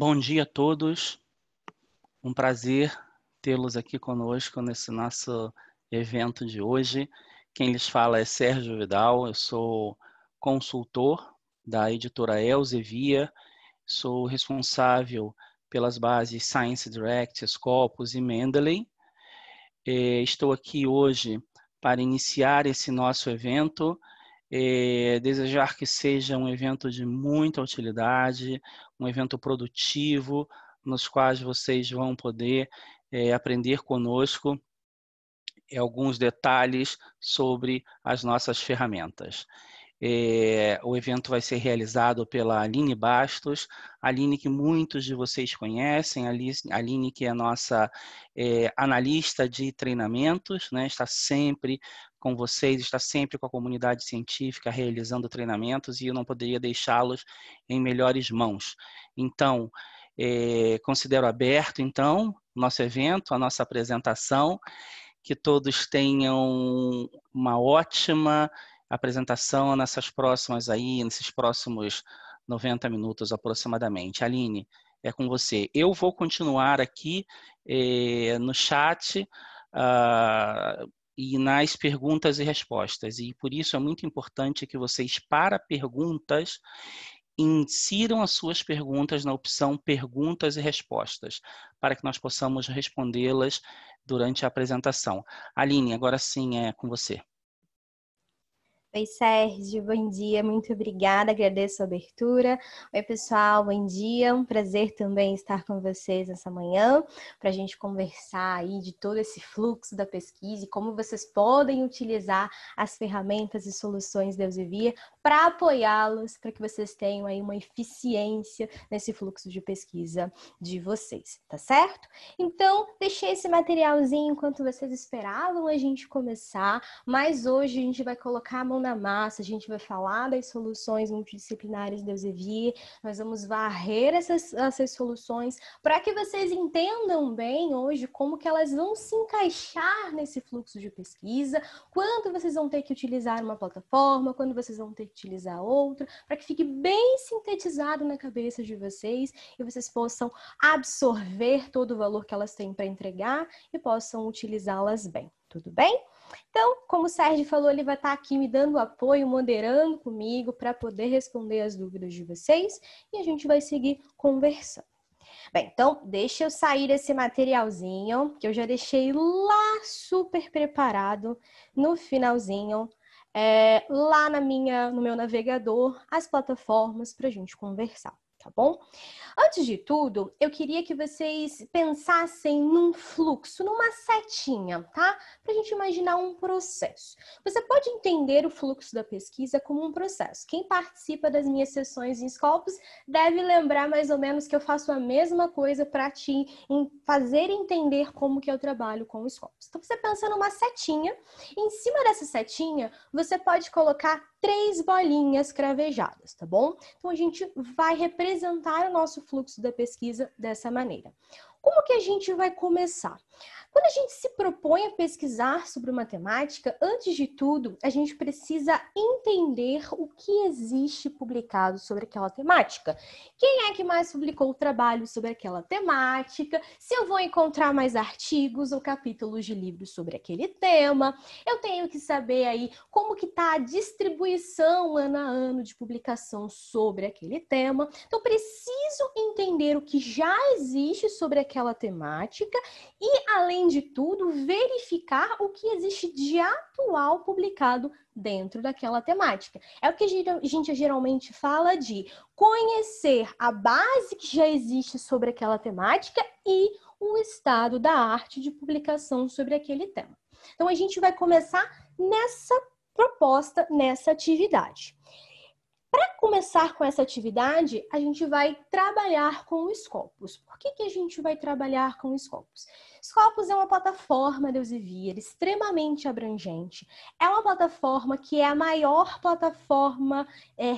Bom dia a todos, um prazer tê-los aqui conosco nesse nosso evento de hoje. Quem lhes fala é Sérgio Vidal, eu sou consultor da editora Elsevier, sou responsável pelas bases Science Direct, Scopus e Mendeley. Estou aqui hoje para iniciar esse nosso evento, desejar que seja um evento de muita utilidade, um evento produtivo, nos quais vocês vão poder aprender conosco alguns detalhes sobre as nossas ferramentas. O evento vai ser realizado pela Aline Bastos, Aline que muitos de vocês conhecem, Aline que é a nossa analista de treinamentos, né? Está sempre com vocês, está sempre com a comunidade científica realizando treinamentos e eu não poderia deixá-los em melhores mãos. Então, considero aberto, então, o nosso evento, a nossa apresentação, que todos tenham uma ótima apresentação nesses próximos 90 minutos aproximadamente. Aline, é com você. Eu vou continuar aqui no chat e nas perguntas e respostas. E por isso é muito importante que vocês, para perguntas, insiram as suas perguntas na opção perguntas e respostas, para que nós possamos respondê-las durante a apresentação. Aline, agora sim é com você. Oi, Sérgio, bom dia, muito obrigada, agradeço a abertura. Oi, pessoal, bom dia, um prazer também estar com vocês nessa manhã, para a gente conversar aí de todo esse fluxo da pesquisa e como vocês podem utilizar as ferramentas e soluções da Elsevier para apoiá-los, para que vocês tenham aí uma eficiência nesse fluxo de pesquisa de vocês, tá certo? Então, deixei esse materialzinho enquanto vocês esperavam a gente começar, mas hoje a gente vai colocar a mão na massa, a gente vai falar das soluções multidisciplinares da Elsevier, nós vamos varrer essas soluções para que vocês entendam bem hoje como que elas vão se encaixar nesse fluxo de pesquisa, quando vocês vão ter que utilizar uma plataforma, quando vocês vão ter que utilizar outra, para que fique bem sintetizado na cabeça de vocês e vocês possam absorver todo o valor que elas têm para entregar e possam utilizá-las bem. Tudo bem? Então, como o Sérgio falou, ele vai estar aqui me dando apoio, moderando comigo para poder responder as dúvidas de vocês e a gente vai seguir conversando. Bem, então, deixa eu sair esse materialzinho que eu já deixei lá super preparado no finalzinho, lá no meu navegador, as plataformas para a gente conversar. Tá bom? Antes de tudo, eu queria que vocês pensassem num fluxo, numa setinha, tá? Pra gente imaginar um processo. Você pode entender o fluxo da pesquisa como um processo. Quem participa das minhas sessões em Scopus deve lembrar mais ou menos que eu faço a mesma coisa para te fazer entender como que eu trabalho com o Scopus. Então, você pensa numa setinha, e em cima dessa setinha, você pode colocar 3 bolinhas cravejadas, tá bom? Então, a gente vai representar o nosso fluxo da pesquisa dessa maneira. Como que a gente vai começar? Quando a gente se propõe a pesquisar sobre uma temática, antes de tudo, a gente precisa entender o que existe publicado sobre aquela temática. Quem é que mais publicou trabalho sobre aquela temática? Se eu vou encontrar mais artigos ou capítulos de livros sobre aquele tema. Eu tenho que saber aí como que está a distribuição ano a ano de publicação sobre aquele tema. Então, preciso entender o que já existe sobre aquela temática e, além de tudo, verificar o que existe de atual publicado dentro daquela temática. É o que a gente geralmente fala de conhecer a base que já existe sobre aquela temática e o estado da arte de publicação sobre aquele tema. Então, a gente vai começar nessa proposta, nessa atividade. Para começar com essa atividade, a gente vai trabalhar com o Scopus. Por que a gente vai trabalhar com o Scopus? Scopus é uma plataforma da Elsevier extremamente abrangente. É uma plataforma que é a maior plataforma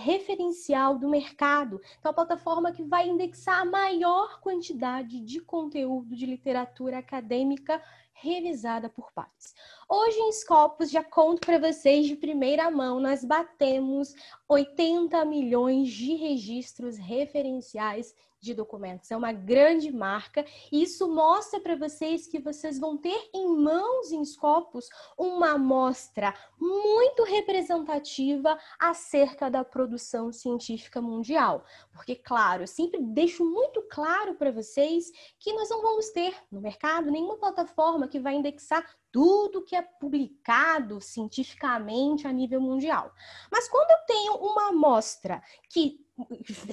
referencial do mercado. Então, é uma plataforma que vai indexar a maior quantidade de conteúdo de literatura acadêmica revisada por pares. Hoje em Scopus, já conto para vocês de primeira mão, nós batemos 80 milhões de registros referenciais de documentos, é uma grande marca, e isso mostra para vocês que vocês vão ter em mãos em Scopus uma amostra muito representativa acerca da produção científica mundial. Porque, claro, eu sempre deixo muito claro para vocês que nós não vamos ter no mercado nenhuma plataforma que vai indexar tudo que é publicado cientificamente a nível mundial. Mas quando eu tenho uma amostra que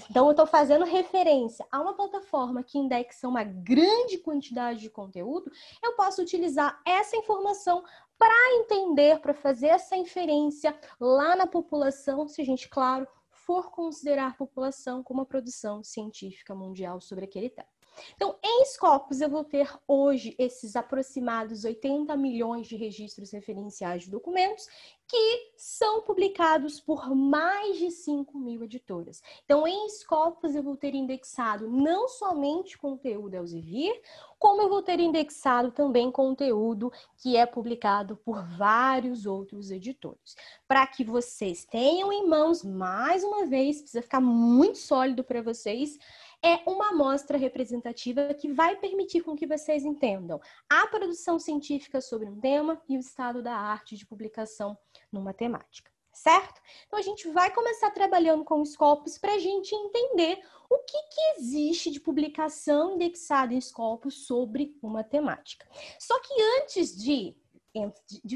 então, eu estou fazendo referência a uma plataforma que indexa uma grande quantidade de conteúdo, eu posso utilizar essa informação para entender, para fazer essa inferência lá na população, se a gente, claro, for considerar a população como a produção científica mundial sobre aquele tema. Então, em Scopus, eu vou ter hoje esses aproximados 80 milhões de registros referenciais de documentos que são publicados por mais de 5.000 editoras. Então, em Scopus, eu vou ter indexado não somente conteúdo Elsevier, como eu vou ter indexado também conteúdo que é publicado por vários outros editores. Para que vocês tenham em mãos, mais uma vez, precisa ficar muito sólido para vocês, é uma amostra representativa que vai permitir com que vocês entendam a produção científica sobre um tema e o estado da arte de publicação numa temática, certo? Então, a gente vai começar trabalhando com os Scopus para a gente entender o que existe de publicação indexada em Scopus sobre uma temática. Só que antes de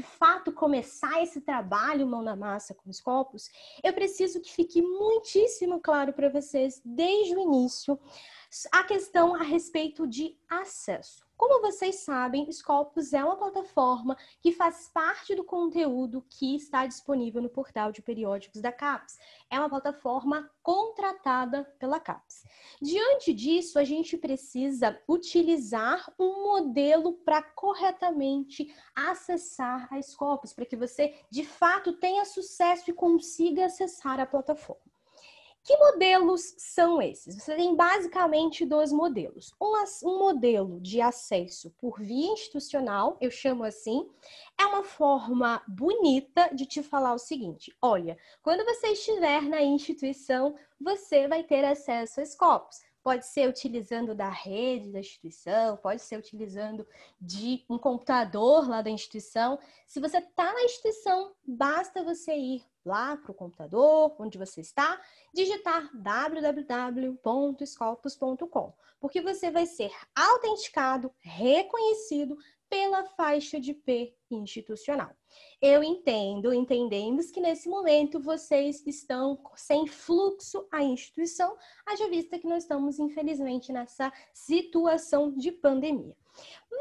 fato começar esse trabalho mão na massa com os Scopus, eu preciso que fique muitíssimo claro para vocês, desde o início, a questão a respeito de acesso. Como vocês sabem, Scopus é uma plataforma que faz parte do conteúdo que está disponível no portal de periódicos da CAPES. É uma plataforma contratada pela CAPES. Diante disso, a gente precisa utilizar um modelo para corretamente acessar a Scopus, para que você, de fato, tenha sucesso e consiga acessar a plataforma. Que modelos são esses? Você tem basicamente dois modelos. Um modelo de acesso por via institucional, eu chamo assim, é uma forma bonita de te falar o seguinte: olha, quando você estiver na instituição, você vai ter acesso a Scopus. Pode ser utilizando da rede da instituição, pode ser utilizando de um computador lá da instituição. Se você está na instituição, basta você ir lá para o computador, onde você está, digitar www.scopus.com, porque você vai ser autenticado, reconhecido pela faixa de IP institucional. Entendemos que nesse momento vocês estão sem fluxo à instituição, haja vista que nós estamos, infelizmente, nessa situação de pandemia.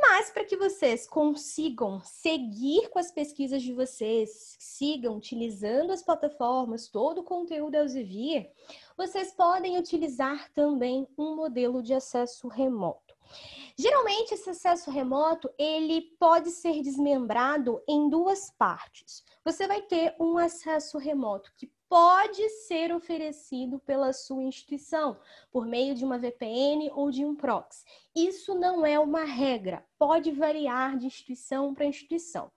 Mas para que vocês consigam seguir com as pesquisas de vocês, sigam utilizando as plataformas, todo o conteúdo Elsevier, vocês podem utilizar também um modelo de acesso remoto. Geralmente, esse acesso remoto, ele pode ser desmembrado em duas partes. Você vai ter um acesso remoto que pode ser oferecido pela sua instituição, por meio de uma VPN ou de um proxy. Isso não é uma regra, pode variar de instituição para instituição.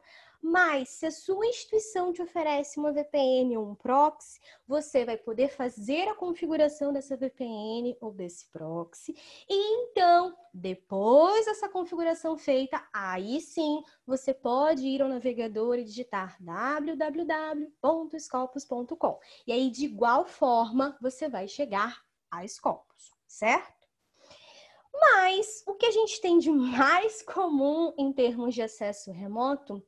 Mas, se a sua instituição te oferece uma VPN ou um proxy, você vai poder fazer a configuração dessa VPN ou desse proxy. E então, depois dessa configuração feita, aí sim, você pode ir ao navegador e digitar www.scopus.com. E aí, de igual forma, você vai chegar a Scopus, certo? Mas, o que a gente tem de mais comum em termos de acesso remoto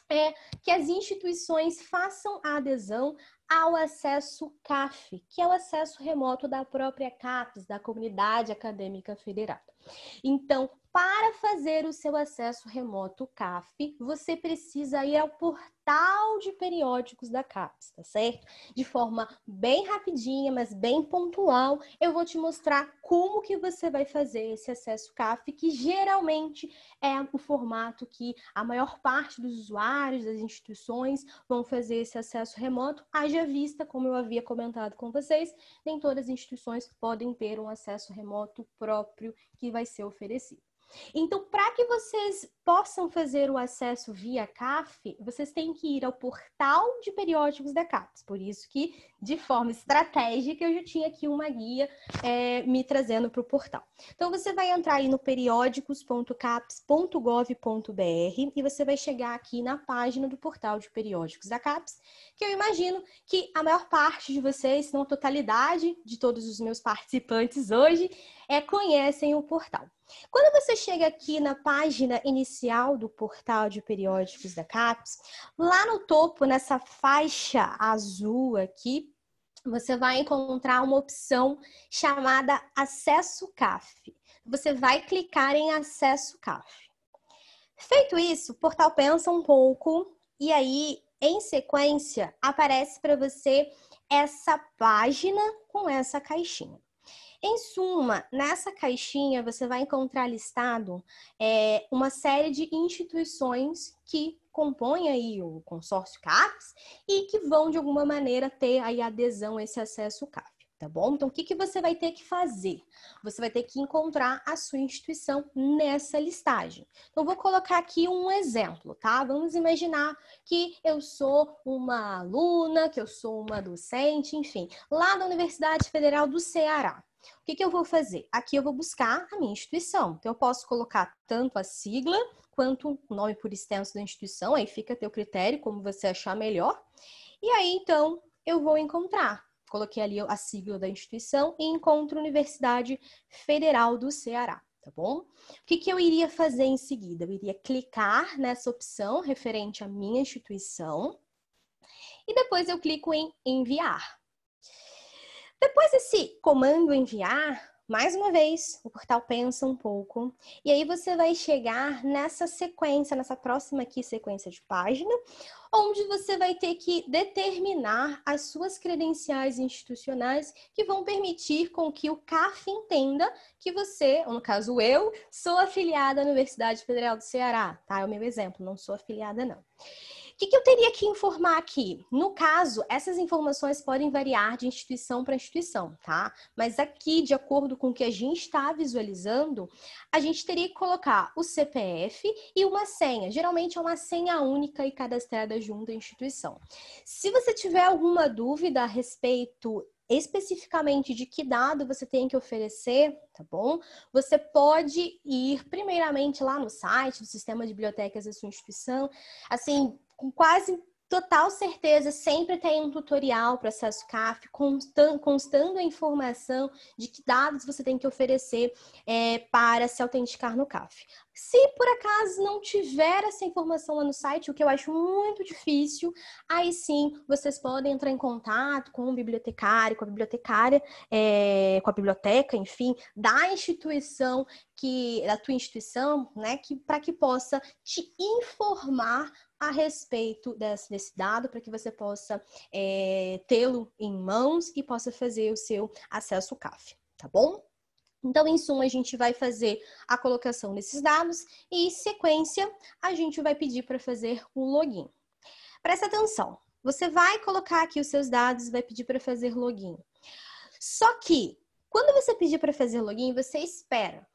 é que as instituições façam a adesão ao acesso CAF, que é o acesso remoto da própria CAPES, da Comunidade Acadêmica Federada. Então, para fazer o seu acesso remoto CAF, você precisa ir ao portal de periódicos da CAPES, tá certo? De forma bem rapidinha, mas bem pontual, eu vou te mostrar como que você vai fazer esse acesso CAF, que geralmente é o formato que a maior parte dos usuários das instituições vão fazer esse acesso remoto. Haja vista, como eu havia comentado com vocês, nem todas as instituições podem ter um acesso remoto próprio que vai ser oferecido. Então, para que vocês possam fazer o acesso via CAF, vocês têm que ir ao portal de periódicos da CAPES. Por isso que, de forma estratégica, eu já tinha aqui uma guia me trazendo para o portal. Então, você vai entrar aí no periódicos.capes.gov.br e você vai chegar aqui na página do portal de periódicos da CAPES, que eu imagino que a maior parte de vocês, se não a totalidade de todos os meus participantes hoje, conhecem o portal. Quando você chega aqui na página inicial do portal de periódicos da CAPES, lá no topo, nessa faixa azul aqui, você vai encontrar uma opção chamada Acesso CAF. Você vai clicar em Acesso CAF. Feito isso, o portal pensa um pouco e aí, em sequência, aparece para você essa página com essa caixinha. Em suma, nessa caixinha você vai encontrar listado uma série de instituições que compõem aí o consórcio CAPES e que vão, de alguma maneira, ter aí adesão a esse acesso CAF, tá bom? Então, o que você vai ter que fazer? Você vai ter que encontrar a sua instituição nessa listagem. Então, vou colocar aqui um exemplo, tá? Vamos imaginar que eu sou uma aluna, que eu sou uma docente, enfim, lá da Universidade Federal do Ceará. O que eu vou fazer? Aqui eu vou buscar a minha instituição. Então, eu posso colocar tanto a sigla quanto o nome por extenso da instituição, aí fica a teu critério, como você achar melhor. E aí, então, eu vou encontrar. Coloquei ali a sigla da instituição e encontro Universidade Federal do Ceará, tá bom? O que eu iria fazer em seguida? Eu iria clicar nessa opção referente à minha instituição e depois eu clico em enviar. Depois desse comando enviar, mais uma vez, o portal pensa um pouco e aí você vai chegar nessa sequência, nessa próxima aqui sequência de página, onde você vai ter que determinar as suas credenciais institucionais que vão permitir com que o CAF entenda que você, ou no caso eu, sou afiliada à Universidade Federal do Ceará, tá? É o meu exemplo, não sou afiliada não. O que eu teria que informar aqui? No caso, essas informações podem variar de instituição para instituição, tá? Mas aqui, de acordo com o que a gente está visualizando, a gente teria que colocar o CPF e uma senha. Geralmente é uma senha única e cadastrada junto à instituição. Se você tiver alguma dúvida a respeito especificamente de que dado você tem que oferecer, tá bom? Você pode ir primeiramente lá no site do Sistema de Bibliotecas da sua instituição, assim, com quase total certeza, sempre tem um tutorial para acesso CAF, constando a informação de que dados você tem que oferecer para se autenticar no CAF. Se por acaso não tiver essa informação lá no site, o que eu acho muito difícil, aí sim vocês podem entrar em contato com o bibliotecário, com a bibliotecária, com a biblioteca, enfim, da instituição, da tua instituição, né, para que possa te informar a respeito desse dado, para que você possa tê-lo em mãos e possa fazer o seu acesso CAF, tá bom? Então, em suma, a gente vai fazer a colocação desses dados e, em sequência, a gente vai pedir para fazer o login. Presta atenção, você vai colocar aqui os seus dados, vai pedir para fazer login. Só que, quando você pedir para fazer login, você espera,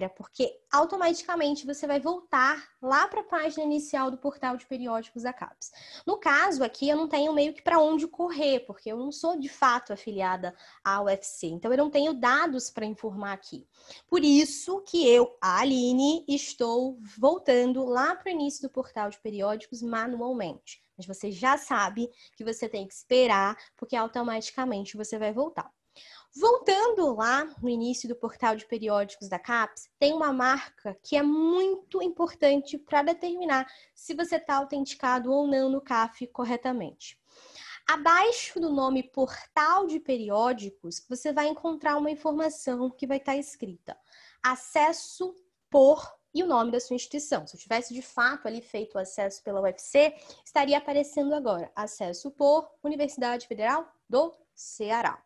porque automaticamente você vai voltar lá para a página inicial do portal de periódicos da CAPES. No caso aqui, eu não tenho meio que para onde correr, porque eu não sou de fato afiliada à UFC, então eu não tenho dados para informar aqui. Por isso que eu, a Aline, estou voltando lá para o início do portal de periódicos manualmente. Mas você já sabe que você tem que esperar, porque automaticamente você vai voltar. Voltando lá no início do portal de periódicos da CAPES, tem uma marca que é muito importante para determinar se você está autenticado ou não no CAF corretamente. Abaixo do nome Portal de Periódicos, você vai encontrar uma informação que vai estar escrita acesso por e o nome da sua instituição. Se eu tivesse de fato ali feito o acesso pela UFC, estaria aparecendo agora acesso por Universidade Federal do Ceará.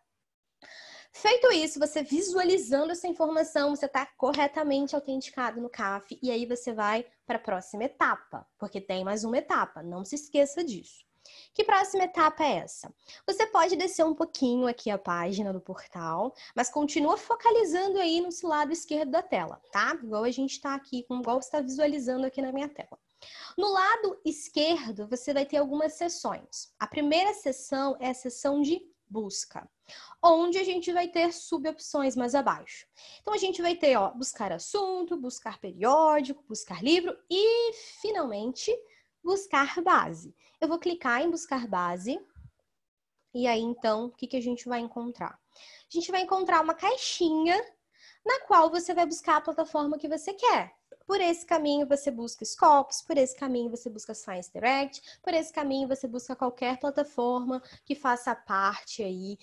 Feito isso, você visualizando essa informação, você está corretamente autenticado no CAF e aí você vai para a próxima etapa, porque tem mais uma etapa, não se esqueça disso. Que próxima etapa é essa? Você pode descer um pouquinho aqui a página do portal, mas continua focalizando aí no seu lado esquerdo da tela, tá? Igual a gente está aqui, igual você está visualizando aqui na minha tela. No lado esquerdo, você vai ter algumas seções. A primeira seção é a seção de busca, onde a gente vai ter subopções mais abaixo. Então, a gente vai ter, ó, buscar assunto, buscar periódico, buscar livro e, finalmente, buscar base. Eu vou clicar em buscar base e aí, então, o que a gente vai encontrar? A gente vai encontrar uma caixinha na qual você vai buscar a plataforma que você quer. Por esse caminho você busca Scopus, por esse caminho você busca Science Direct, por esse caminho você busca qualquer plataforma que faça parte aí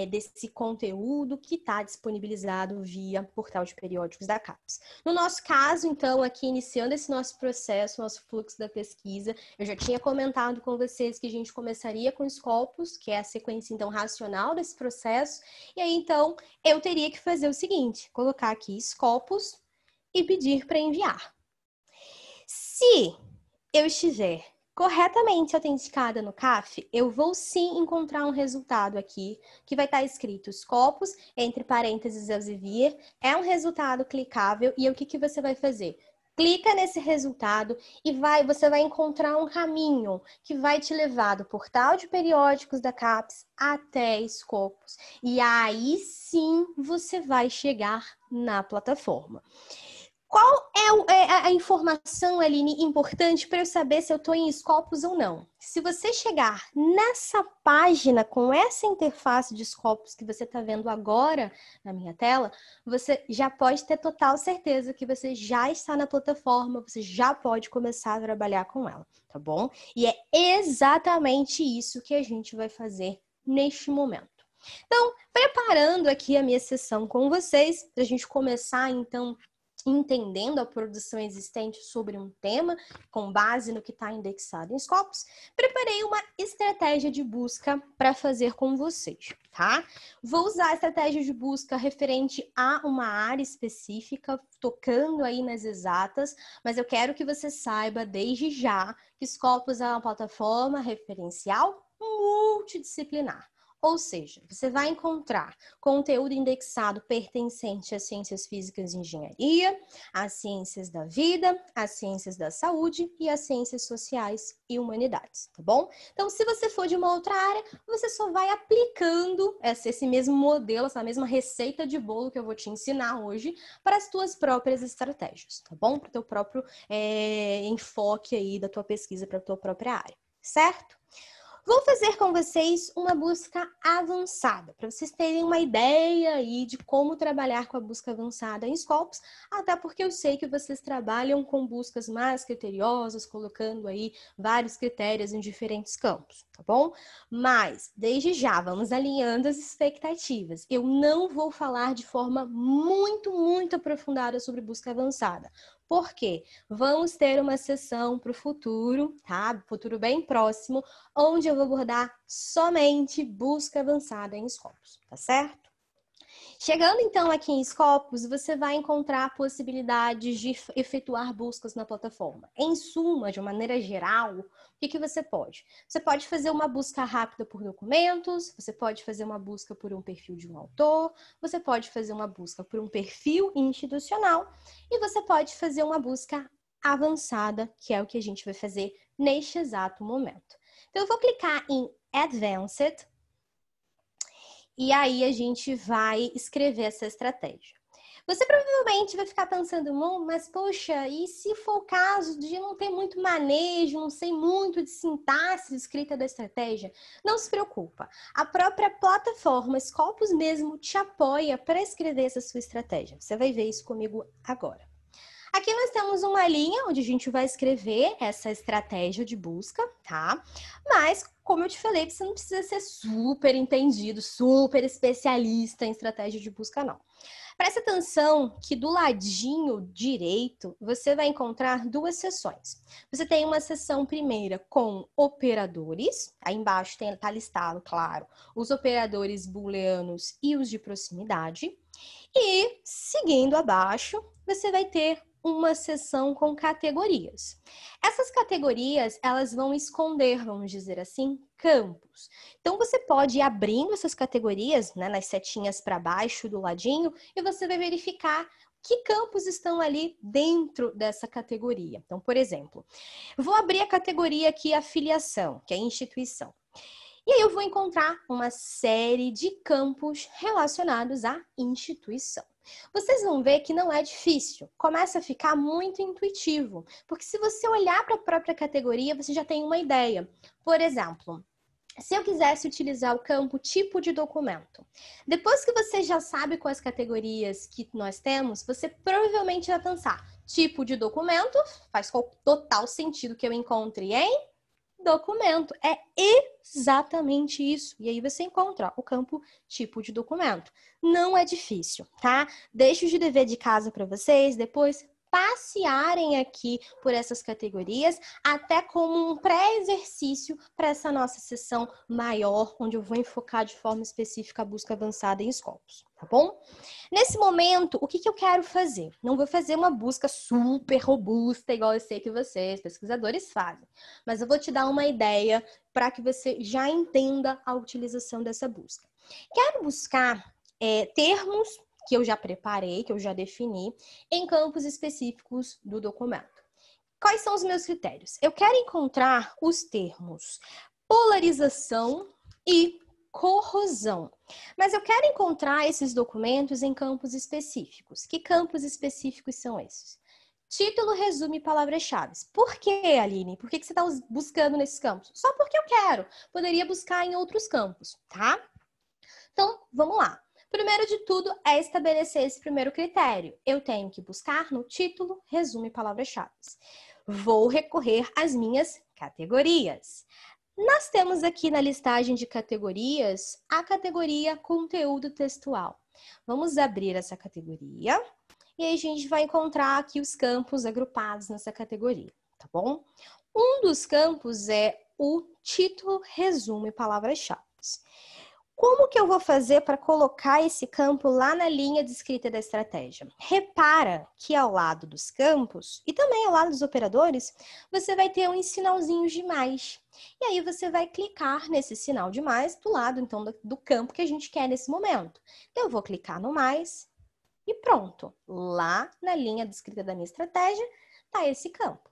desse conteúdo que está disponibilizado via portal de periódicos da CAPES. No nosso caso, então, aqui iniciando esse nosso processo, nosso fluxo da pesquisa, eu já tinha comentado com vocês que a gente começaria com Scopus, que é a sequência, então, racional desse processo, e aí, então, eu teria que fazer o seguinte, colocar aqui Scopus e pedir para enviar. Se eu estiver corretamente autenticada no CAF, eu vou sim encontrar um resultado aqui, que vai estar escrito Scopus, entre parênteses Elsevier, é um resultado clicável, e o que você vai fazer? Clica nesse resultado e você vai encontrar um caminho que vai te levar do portal de periódicos da CAPES até Scopus. E aí sim você vai chegar na plataforma. Qual é a informação, Aline, importante para eu saber se eu estou em Scopus ou não? Se você chegar nessa página com essa interface de Scopus que você está vendo agora na minha tela, você já pode ter total certeza que você já está na plataforma, você já pode começar a trabalhar com ela, tá bom? E é exatamente isso que a gente vai fazer neste momento. Então, preparando aqui a minha sessão com vocês, para a gente começar, então, entendendo a produção existente sobre um tema, com base no que está indexado em Scopus, preparei uma estratégia de busca para fazer com vocês, tá? Vou usar a estratégia de busca referente a uma área específica, tocando aí nas exatas, mas eu quero que você saiba desde já que Scopus é uma plataforma referencial multidisciplinar. Ou seja, você vai encontrar conteúdo indexado pertencente às ciências físicas e engenharia, às ciências da vida, às ciências da saúde e às ciências sociais e humanidades, tá bom? Então, se você for de uma outra área, você só vai aplicando esse mesmo modelo, essa mesma receita de bolo que eu vou te ensinar hoje para as tuas próprias estratégias, tá bom? Para o teu próprio enfoque aí da tua pesquisa, para a tua própria área, certo? Vou fazer com vocês uma busca avançada, para vocês terem uma ideia aí de como trabalhar com a busca avançada em Scopus, até porque eu sei que vocês trabalham com buscas mais criteriosas, colocando aí vários critérios em diferentes campos, tá bom? Mas, desde já, vamos alinhando as expectativas. Eu não vou falar de forma muito aprofundada sobre busca avançada. Por quê? Vamos ter uma sessão para o futuro, tá? Futuro bem próximo, onde eu vou abordar somente busca avançada em Scopus, tá certo? Chegando então aqui em Scopus, você vai encontrar possibilidades de efetuar buscas na plataforma. Em suma, de maneira geral, o que você pode? Você pode fazer uma busca rápida por documentos, você pode fazer uma busca por um perfil de um autor, você pode fazer uma busca por um perfil institucional e você pode fazer uma busca avançada, que é o que a gente vai fazer neste exato momento. Então, eu vou clicar em Advanced, e aí a gente vai escrever essa estratégia. Você provavelmente vai ficar pensando, mas poxa, e se for o caso de não ter muito manejo, não sei muito de sintaxe de escrita da estratégia? Não se preocupa. A própria plataforma Scopus mesmo te apoia para escrever essa sua estratégia. Você vai ver isso comigo agora. Aqui nós temos uma linha onde a gente vai escrever essa estratégia de busca, tá? Mas, como eu te falei, você não precisa ser super entendido, super especialista em estratégia de busca, não. Presta atenção que do ladinho direito você vai encontrar duas seções. Você tem uma seção primeira com operadores, aí embaixo está listado, claro, os operadores booleanos e os de proximidade. E, seguindo abaixo, você vai ter uma seção com categorias. Essas categorias, elas vão esconder, vamos dizer assim, campos. Então, você pode ir abrindo essas categorias, né, nas setinhas para baixo, do ladinho, e você vai verificar que campos estão ali dentro dessa categoria. Então, por exemplo, eu vou abrir a categoria aqui afiliação, que é instituição. E aí eu vou encontrar uma série de campos relacionados à instituição. Vocês vão ver que não é difícil, começa a ficar muito intuitivo, porque se você olhar para a própria categoria, você já tem uma ideia. Por exemplo, se eu quisesse utilizar o campo tipo de documento, depois que você já sabe quais categorias que nós temos, você provavelmente vai pensar, tipo de documento, faz total sentido que eu encontre em documento. É exatamente isso. E aí você encontra o campo tipo de documento. Não é difícil, tá? Deixo de dever de casa para vocês depois passearem aqui por essas categorias, até como um pré-exercício para essa nossa sessão maior, onde eu vou enfocar de forma específica a busca avançada em escopos, tá bom? Nesse momento, o que eu quero fazer? Não vou fazer uma busca super robusta, igual eu sei que vocês, pesquisadores, fazem, mas eu vou te dar uma ideia para que você já entenda a utilização dessa busca. Quero buscar termos que eu já preparei, que eu já defini, em campos específicos do documento. Quais são os meus critérios? Eu quero encontrar os termos polarização e corrosão. Mas eu quero encontrar esses documentos em campos específicos. Que campos específicos são esses? Título, resumo e palavras-chave. Por que, Aline? Por que você está buscando nesses campos? Só porque eu quero. Poderia buscar em outros campos, tá? Então, vamos lá. Primeiro de tudo é estabelecer esse primeiro critério. Eu tenho que buscar no título, resumo e palavras-chave. Vou recorrer às minhas categorias. Nós temos aqui na listagem de categorias a categoria conteúdo textual. Vamos abrir essa categoria e aí a gente vai encontrar aqui os campos agrupados nessa categoria, tá bom? Um dos campos é o título, resumo e palavras-chave. Como que eu vou fazer para colocar esse campo lá na linha de escrita da estratégia? Repara que ao lado dos campos e também ao lado dos operadores, você vai ter uns sinalzinhos de mais. E aí você vai clicar nesse sinal de mais do lado, então, do campo que a gente quer nesse momento. Então, eu vou clicar no mais e pronto. Lá na linha de escrita da minha estratégia, está esse campo.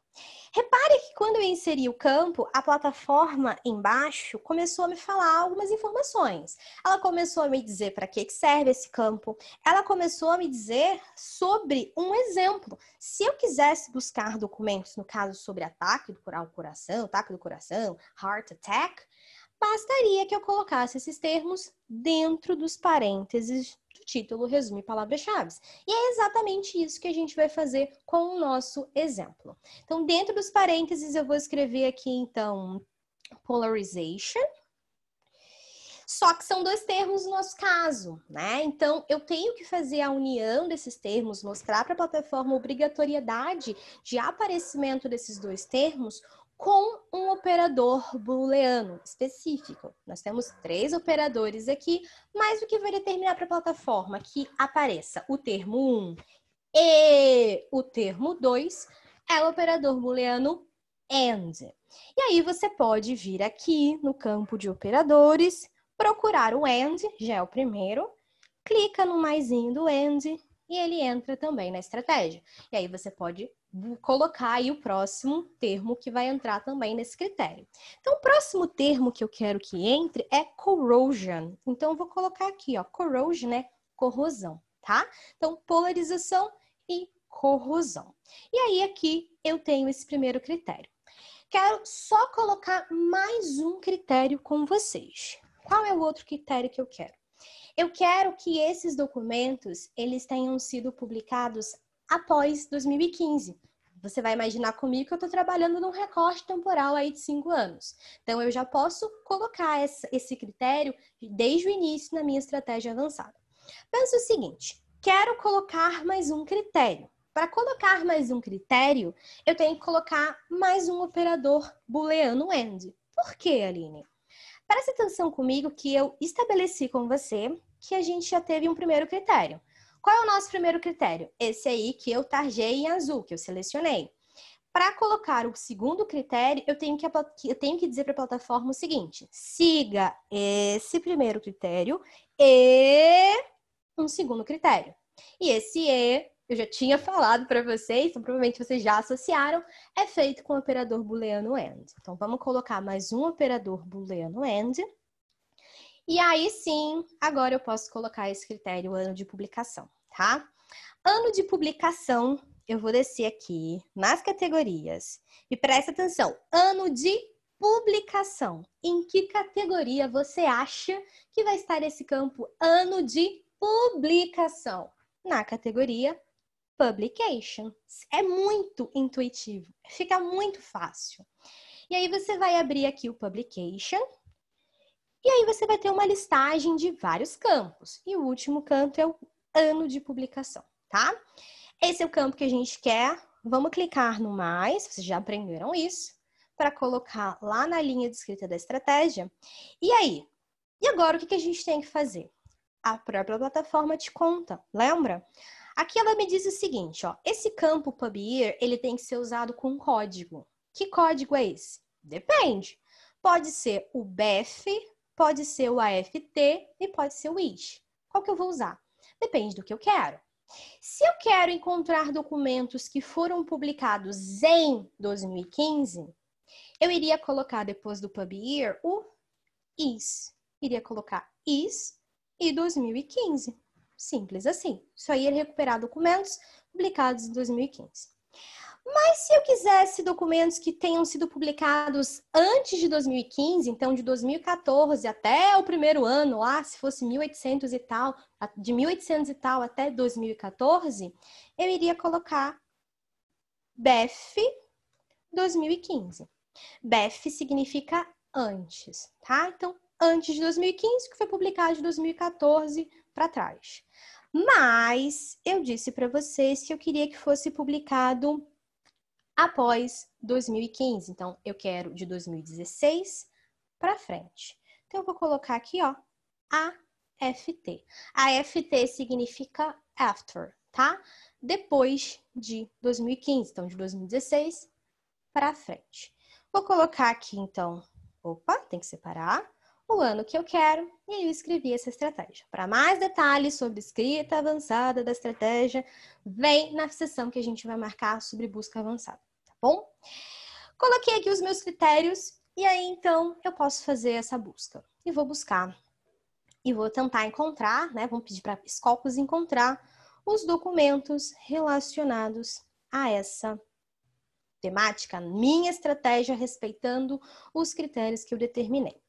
Repare que quando eu inseri o campo, a plataforma embaixo começou a me falar algumas informações. Ela começou a me dizer para que serve esse campo. Ela começou a me dizer sobre um exemplo. Se eu quisesse buscar documentos, no caso sobre ataque ao coração, heart attack, bastaria que eu colocasse esses termos dentro dos parênteses do título, resumo e palavras-chave. E é exatamente isso que a gente vai fazer com o nosso exemplo. Então, dentro dos parênteses, eu vou escrever aqui, então, polarization. Só que são dois termos no nosso caso, né? Então, eu tenho que fazer a união desses termos, mostrar para a plataforma a obrigatoriedade de aparecimento desses dois termos com um operador booleano específico. Nós temos 3 operadores aqui, mas o que vai determinar para a plataforma que apareça o termo 1 e o termo 2 é o operador booleano AND. E aí você pode vir aqui no campo de operadores, procurar o AND, já é o primeiro, clica no maisinho do AND e ele entra também na estratégia. E aí você pode colocar aí o próximo termo que vai entrar também nesse critério. Então, o próximo termo que eu quero que entre é corrosion. Então, eu vou colocar aqui, ó, corrosion é corrosão, tá? Então, polarização e corrosão. E aí, aqui, eu tenho esse primeiro critério. Quero só colocar mais um critério com vocês. Qual é o outro critério que eu quero? Eu quero que esses documentos, eles tenham sido publicados após 2015. Você vai imaginar comigo que eu estou trabalhando num recorte temporal aí de 5 anos. Então, eu já posso colocar esse critério desde o início na minha estratégia avançada. Pensa o seguinte, quero colocar mais um critério. Para colocar mais um critério, eu tenho que colocar mais um operador booleano AND. Por quê, Aline? Preste atenção comigo que eu estabeleci com você que a gente já teve um primeiro critério. Qual é o nosso primeiro critério? Esse aí que eu tarjei em azul, que eu selecionei. Para colocar o segundo critério, eu tenho que dizer para a plataforma o seguinte: siga esse primeiro critério e um segundo critério. E esse E, eu já tinha falado para vocês, então provavelmente vocês já associaram, é feito com o operador booleano AND. Então vamos colocar mais um operador booleano AND. E aí sim, agora eu posso colocar esse critério ano de publicação, tá? Ano de publicação, eu vou descer aqui nas categorias e presta atenção, ano de publicação. Em que categoria você acha que vai estar esse campo ano de publicação? Na categoria Publication. É muito intuitivo, fica muito fácil. E aí você vai abrir aqui o Publication e aí você vai ter uma listagem de vários campos. E o último campo é o ano de publicação, tá? Esse é o campo que a gente quer. Vamos clicar no mais, vocês já aprenderam isso, para colocar lá na linha de escrita da estratégia. E aí? E agora o que a gente tem que fazer? A própria plataforma te conta, lembra? Aqui ela me diz o seguinte, ó, esse campo PubYear, ele tem que ser usado com código. Que código é esse? Depende. Pode ser o BEF, pode ser o AFT e pode ser o ISH. Qual que eu vou usar? Depende do que eu quero. Se eu quero encontrar documentos que foram publicados em 2015, eu iria colocar depois do PubYear o IS. Iria colocar IS e 2015. Simples assim. Só ia recuperar documentos publicados em 2015. Mas se eu quisesse documentos que tenham sido publicados antes de 2015, então de 2014 até o primeiro ano, lá, se fosse 1800 e tal, de 1800 e tal até 2014, eu iria colocar BEF 2015. BEF significa antes, tá? Então, antes de 2015, que foi publicado de 2014 para trás. Mas eu disse para vocês que eu queria que fosse publicado após 2015. Então, eu quero de 2016 para frente. Então, eu vou colocar aqui, ó, AFT. AFT significa after, tá? Depois de 2015. Então, de 2016 para frente. Vou colocar aqui, então, opa, tem que separar o ano que eu quero e aí eu escrevi essa estratégia. Para mais detalhes sobre escrita avançada da estratégia, vem na seção que a gente vai marcar sobre busca avançada, tá bom? Coloquei aqui os meus critérios e aí, então, eu posso fazer essa busca. E vou buscar e vou tentar encontrar, né? Vamos pedir para a Scopus encontrar os documentos relacionados a essa temática, minha estratégia respeitando os critérios que eu determinei.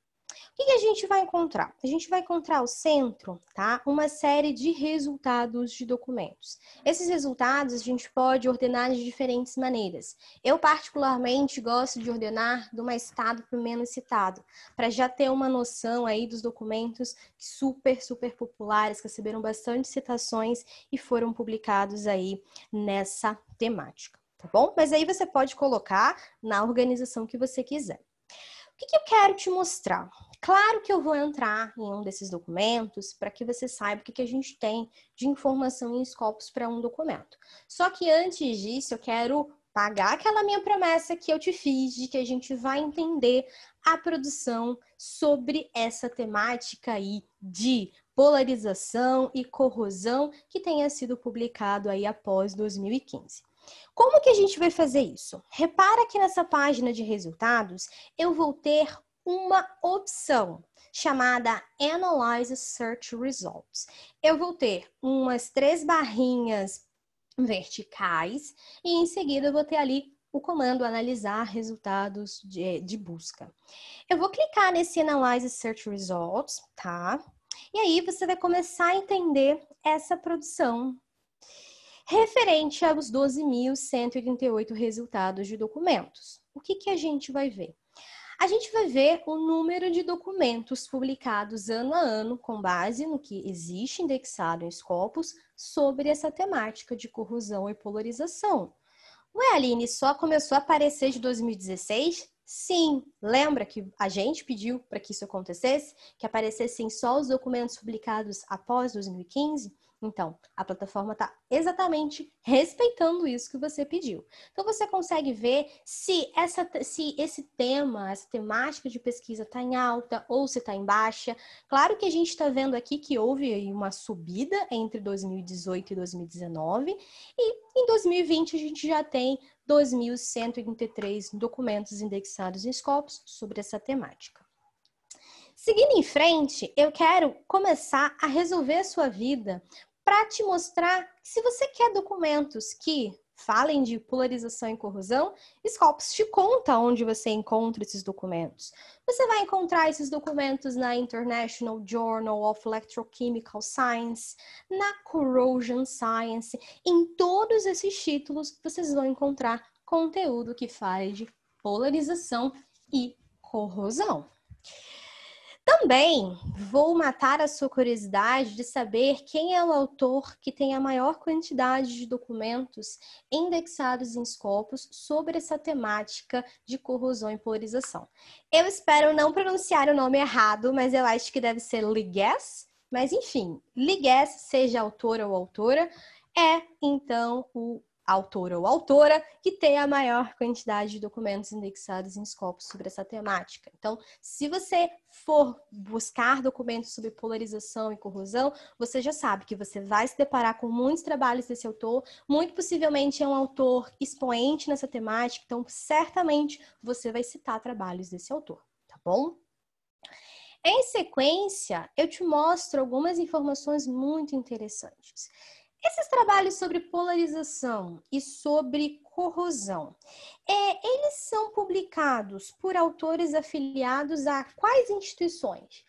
O que a gente vai encontrar? A gente vai encontrar ao centro, tá? Uma série de resultados de documentos. Esses resultados a gente pode ordenar de diferentes maneiras. Eu, particularmente, gosto de ordenar do mais citado para o menos citado, para já ter uma noção aí dos documentos super populares, que receberam bastante citações e foram publicados aí nessa temática, tá bom? Mas aí você pode colocar na organização que você quiser. O que eu quero te mostrar? Claro que eu vou entrar em um desses documentos para que você saiba o que a gente tem de informação em Scopus para um documento. Só que antes disso, eu quero pagar aquela minha promessa que eu te fiz de que a gente vai entender a produção sobre essa temática aí de polarização e corrosão que tenha sido publicado aí após 2015. Como que a gente vai fazer isso? Repara que nessa página de resultados, eu vou ter uma opção chamada Analyze Search Results. Eu vou ter umas 3 barrinhas verticais e em seguida eu vou ter ali o comando analisar resultados de busca. Eu vou clicar nesse Analyze Search Results, tá? E aí você vai começar a entender essa produção referente aos 12.188 resultados de documentos. O que a gente vai ver? A gente vai ver o número de documentos publicados ano a ano com base no que existe indexado em Scopus sobre essa temática de corrosão e polarização. Ué, Aline, só começou a aparecer de 2016? Sim, lembra que a gente pediu para que isso acontecesse? Que aparecessem só os documentos publicados após 2015? Então, a plataforma está exatamente respeitando isso que você pediu. Então, você consegue ver se esse tema, essa temática de pesquisa está em alta ou se está em baixa. Claro que a gente está vendo aqui que houve aí uma subida entre 2018 e 2019, e em 2020 a gente já tem 2.133 documentos indexados em Scopus sobre essa temática. Seguindo em frente, eu quero começar a resolver a sua vida para te mostrar que se você quer documentos que falem de polarização e corrosão, Scopus te conta onde você encontra esses documentos. Você vai encontrar esses documentos na International Journal of Electrochemical Science, na Corrosion Science. Em todos esses títulos, vocês vão encontrar conteúdo que fale de polarização e corrosão. Também vou matar a sua curiosidade de saber quem é o autor que tem a maior quantidade de documentos indexados em Scopus sobre essa temática de corrosão e polarização. Eu espero não pronunciar o nome errado, mas eu acho que deve ser Liggess. Mas enfim, Liggess, seja autor ou autora, é então o autor ou autora que tem a maior quantidade de documentos indexados em Scopus sobre essa temática. Então, se você for buscar documentos sobre polarização e corrosão, você já sabe que você vai se deparar com muitos trabalhos desse autor, muito possivelmente é um autor expoente nessa temática, então certamente você vai citar trabalhos desse autor, tá bom? Em sequência, eu te mostro algumas informações muito interessantes. Esses trabalhos sobre polarização e sobre corrosão, eles são publicados por autores afiliados a quais instituições?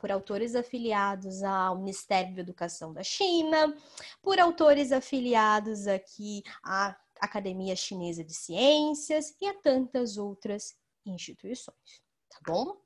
Por autores afiliados ao Ministério da Educação da China, por autores afiliados aqui à Academia Chinesa de Ciências e a tantas outras instituições. Tá bom?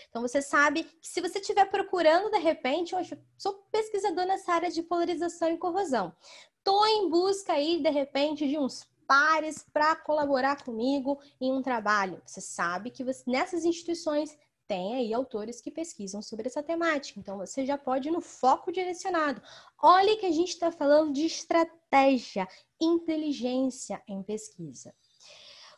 Então, você sabe que se você estiver procurando, de repente, eu sou pesquisador nessa área de polarização e corrosão. Estou em busca aí, de repente, de uns pares para colaborar comigo em um trabalho. Você sabe que nessas instituições tem aí autores que pesquisam sobre essa temática. Então, você já pode ir no foco direcionado. Olha que a gente está falando de estratégia, inteligência em pesquisa.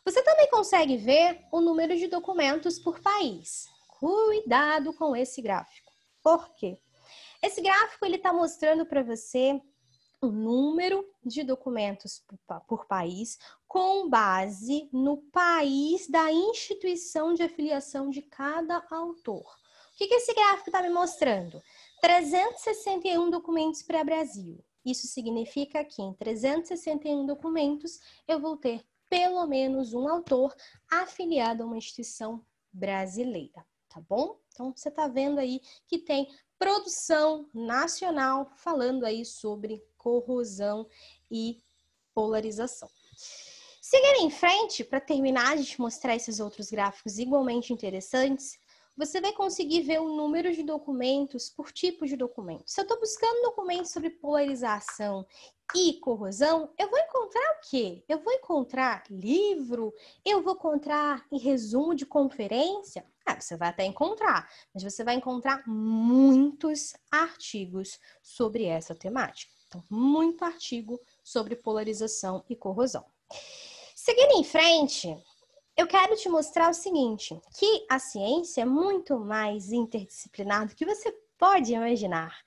Você também consegue ver o número de documentos por país. Cuidado com esse gráfico. Por quê? Esse gráfico está mostrando para você o número de documentos por país com base no país da instituição de afiliação de cada autor. O que esse gráfico está me mostrando? 361 documentos para Brasil. Isso significa que em 361 documentos eu vou ter pelo menos um autor afiliado a uma instituição brasileira, tá bom? Então, você está vendo aí que tem produção nacional falando aí sobre corrosão e polarização. Seguindo em frente, para terminar de te mostrar esses outros gráficos igualmente interessantes, você vai conseguir ver o número de documentos por tipo de documento. Se eu estou buscando documentos sobre polarização e corrosão, eu vou encontrar o quê? Eu vou encontrar livro? Eu vou encontrar em resumo de conferência? Você vai até encontrar, mas você vai encontrar muitos artigos sobre essa temática. Então, muito artigo sobre polarização e corrosão. Seguindo em frente, eu quero te mostrar o seguinte, que a ciência é muito mais interdisciplinar do que você pode imaginar.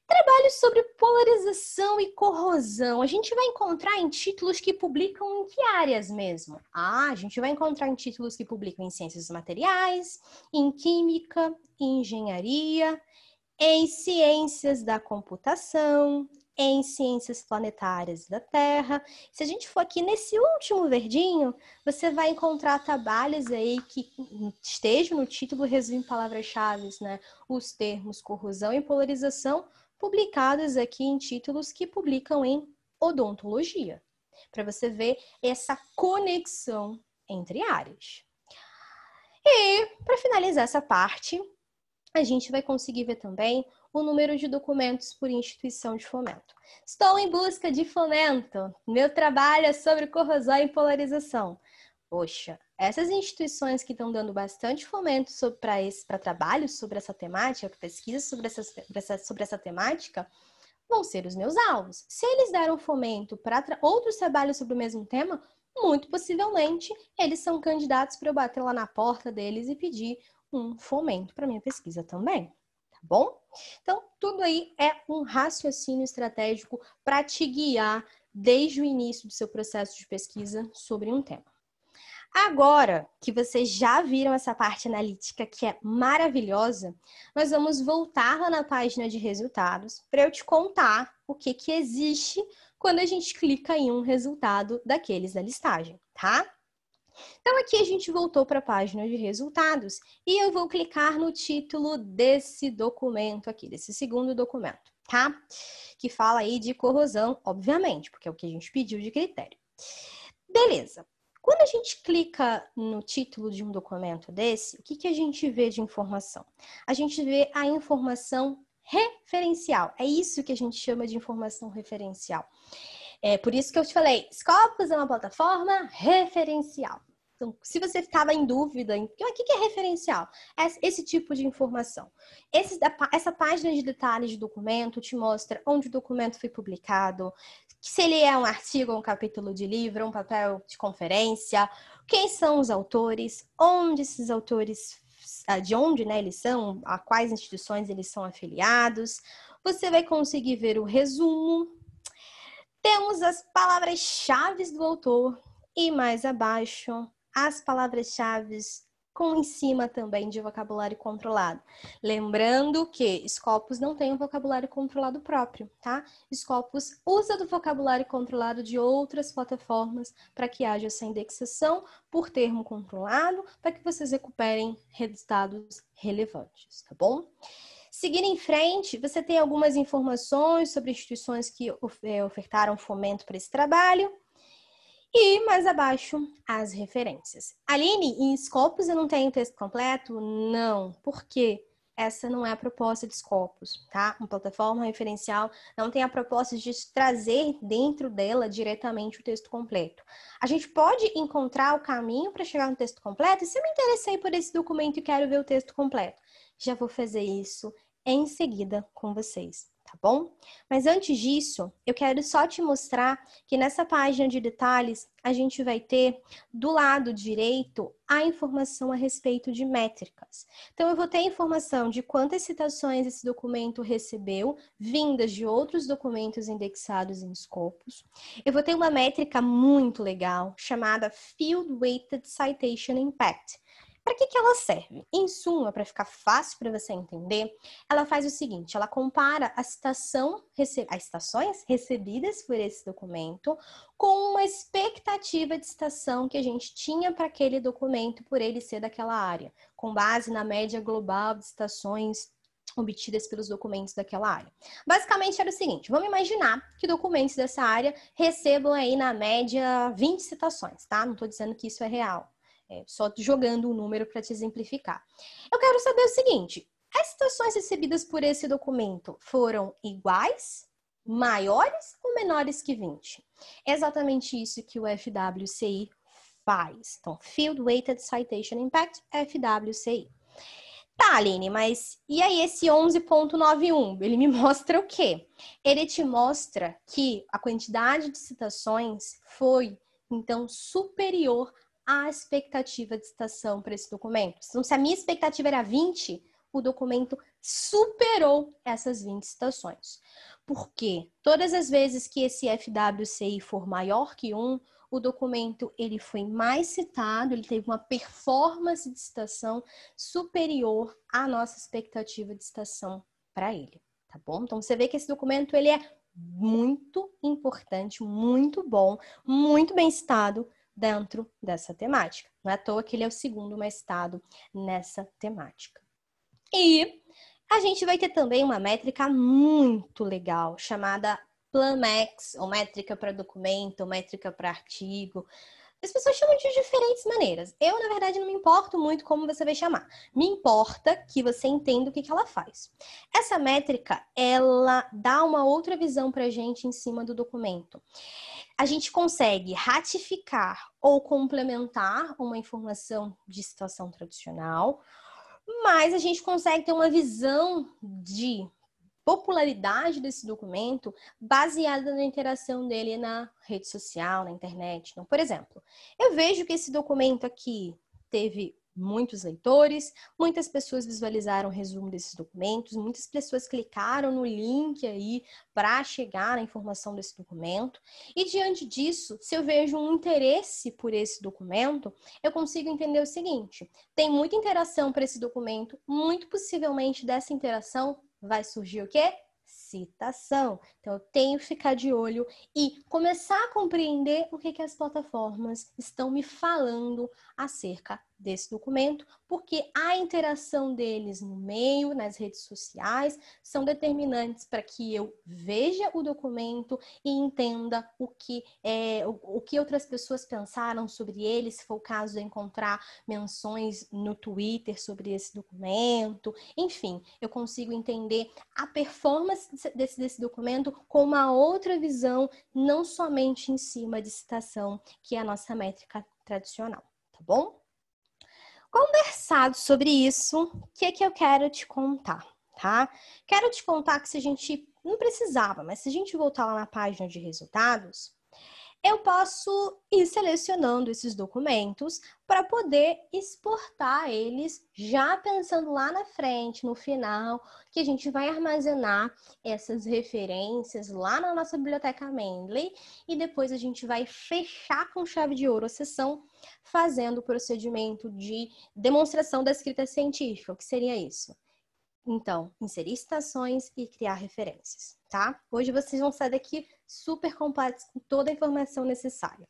Trabalhos sobre polarização e corrosão, a gente vai encontrar em títulos que publicam em que áreas mesmo? A gente vai encontrar em títulos que publicam em ciências materiais, em química, em engenharia, em ciências da computação, em ciências planetárias da Terra. Se a gente for aqui nesse último verdinho, você vai encontrar trabalhos aí que estejam no título, resumo em palavras-chave, né? Os termos corrosão e polarização, publicados aqui em títulos que publicam em odontologia, para você ver essa conexão entre áreas. E, para finalizar essa parte, a gente vai conseguir ver também o número de documentos por instituição de fomento. Estou em busca de fomento. Meu trabalho é sobre corrosão e polarização. Poxa, essas instituições que estão dando bastante fomento para trabalhos sobre essa temática, pesquisas sobre essa temática, vão ser os meus alvos. Se eles deram fomento para outros trabalhos sobre o mesmo tema, muito possivelmente eles são candidatos para eu bater lá na porta deles e pedir um fomento para minha pesquisa também, tá bom? Então, tudo aí é um raciocínio estratégico para te guiar desde o início do seu processo de pesquisa sobre um tema. Agora que vocês já viram essa parte analítica que é maravilhosa, nós vamos voltar lá na página de resultados para eu te contar o que existe quando a gente clica em um resultado daqueles da listagem, tá? Então aqui a gente voltou para a página de resultados e eu vou clicar no título desse documento aqui, desse segundo documento, tá? Que fala aí de corrosão, obviamente, porque é o que a gente pediu de critério. Beleza. Quando a gente clica no título de um documento desse, o que a gente vê de informação? A gente vê a informação referencial. É isso que a gente chama de informação referencial. É por isso que eu te falei, Scopus é uma plataforma referencial. Então, se você estava em dúvida, o que é referencial? Esse tipo de informação. Essa página de detalhes de documento te mostra onde o documento foi publicado, se ele é um artigo, um capítulo de livro, um papel de conferência, quem são os autores, onde esses autores, de onde, né, eles são, a quais instituições eles são afiliados. Você vai conseguir ver o resumo. Temos as palavras-chave do autor e mais abaixo as palavras-chave com em cima também de vocabulário controlado. Lembrando que Scopus não tem um vocabulário controlado próprio, tá? Scopus usa do vocabulário controlado de outras plataformas para que haja essa indexação por termo controlado, para que vocês recuperem resultados relevantes, tá bom? Seguindo em frente, você tem algumas informações sobre instituições que ofertaram fomento para esse trabalho. E mais abaixo, as referências. Aline, em Scopus eu não tenho o texto completo? Não. Por quê? Essa não é a proposta de Scopus, tá? Uma plataforma referencial não tem a proposta de trazer dentro dela diretamente o texto completo. A gente pode encontrar o caminho para chegar no texto completo, e se eu me interessei por esse documento e quero ver o texto completo, já vou fazer isso em seguida com vocês. Tá bom? Mas antes disso, eu quero só te mostrar que nessa página de detalhes, a gente vai ter do lado direito a informação a respeito de métricas. Então, eu vou ter a informação de quantas citações esse documento recebeu, vindas de outros documentos indexados em Scopus. Eu vou ter uma métrica muito legal, chamada Field Weighted Citation Impact. Para que ela serve? Em suma, para ficar fácil para você entender, ela faz o seguinte, ela compara as citações recebidas por esse documento com uma expectativa de citação que a gente tinha para aquele documento por ele ser daquela área, com base na média global de citações obtidas pelos documentos daquela área. Basicamente era o seguinte, vamos imaginar que documentos dessa área recebam aí na média 20 citações, tá? Não estou dizendo que isso é real. Só jogando um número para te exemplificar. Eu quero saber o seguinte, as citações recebidas por esse documento foram iguais, maiores ou menores que 20? É exatamente isso que o FWCI faz. Então, Field Weighted Citation Impact, FWCI. Tá, Aline, mas e aí esse 11.91? Ele me mostra o quê? Ele te mostra que a quantidade de citações foi, então, superior a expectativa de citação para esse documento. Então, se a minha expectativa era 20, o documento superou essas 20 citações. Por quê? Todas as vezes que esse FWCI for maior que 1, o documento ele foi mais citado, ele teve uma performance de citação superior à nossa expectativa de citação para ele, tá bom? Então, você vê que esse documento ele é muito importante, muito bom, muito bem citado, dentro dessa temática. Não é à toa que ele é o segundo mais citado nessa temática. E a gente vai ter também uma métrica muito legal, chamada PLANMAX, ou métrica para documento, ou métrica para artigo. As pessoas chamam de diferentes maneiras. Eu, na verdade, não me importo muito como você vai chamar. Me importa que você entenda o que ela faz. Essa métrica, ela dá uma outra visão para a gente em cima do documento. A gente consegue ratificar ou complementar uma informação de citação tradicional, mas a gente consegue ter uma visão de popularidade desse documento baseada na interação dele na rede social, na internet. Então, por exemplo, eu vejo que esse documento aqui teve muitos leitores, muitas pessoas visualizaram o resumo desses documentos, muitas pessoas clicaram no link aí para chegar na informação desse documento. E diante disso, se eu vejo um interesse por esse documento, eu consigo entender o seguinte: tem muita interação para esse documento, muito possivelmente dessa interação vai surgir o quê? Citação. Então, eu tenho que ficar de olho e começar a compreender o que as plataformas estão me falando acerca desse documento, porque a interação deles no meio, nas redes sociais, são determinantes para que eu veja o documento e entenda o que outras pessoas pensaram sobre ele, se for o caso de eu encontrar menções no Twitter sobre esse documento. Enfim, eu consigo entender a performance desse documento com uma outra visão, não somente em cima de citação, que é a nossa métrica tradicional, tá bom? Conversado sobre isso, o que é que eu quero te contar, tá? Quero te contar que se a gente não precisava, mas se a gente voltar lá na página de resultados, eu posso ir selecionando esses documentos para poder exportar eles, já pensando lá na frente, no final, que a gente vai armazenar essas referências lá na nossa biblioteca Mendeley e depois a gente vai fechar com chave de ouro a sessão fazendo o procedimento de demonstração da escrita científica. O que seria isso? Então, inserir citações e criar referências, tá? Hoje vocês vão sair daqui super completos com toda a informação necessária.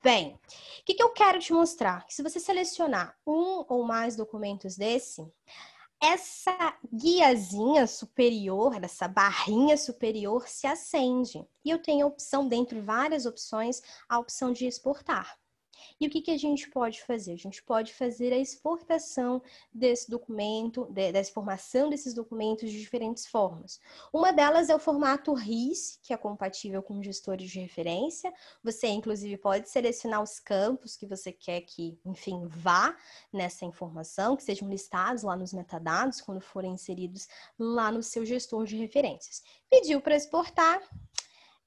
Bem, o que eu quero te mostrar? Que se você selecionar um ou mais documentos desse, essa guiazinha superior, essa barrinha superior se acende. E eu tenho a opção, dentre várias opções, a opção de exportar. E o que a gente pode fazer? A gente pode fazer a exportação desse documento, da exportação desses documentos de diferentes formas. Uma delas é o formato RIS, que é compatível com gestores de referência. Você, inclusive, pode selecionar os campos que você quer que, enfim, vá nessa informação, que sejam listados lá nos metadados, quando forem inseridos lá no seu gestor de referências. Pediu para exportar.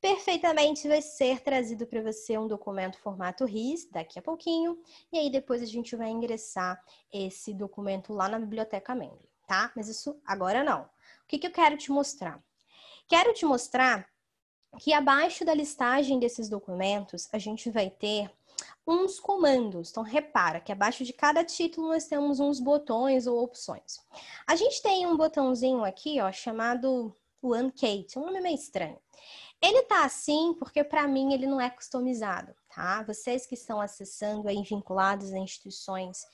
Perfeitamente vai ser trazido para você um documento formato RIS daqui a pouquinho, e aí depois a gente vai ingressar esse documento lá na biblioteca Mendeley, tá? Mas isso agora não. O que eu quero te mostrar? Quero te mostrar que abaixo da listagem desses documentos a gente vai ter uns comandos. Então, repara que abaixo de cada título nós temos uns botões ou opções. A gente tem um botãozinho aqui, ó, chamado OneKate, um nome meio estranho. Ele tá assim porque, para mim, ele não é customizado, tá? Vocês que estão acessando aí, vinculados a instituições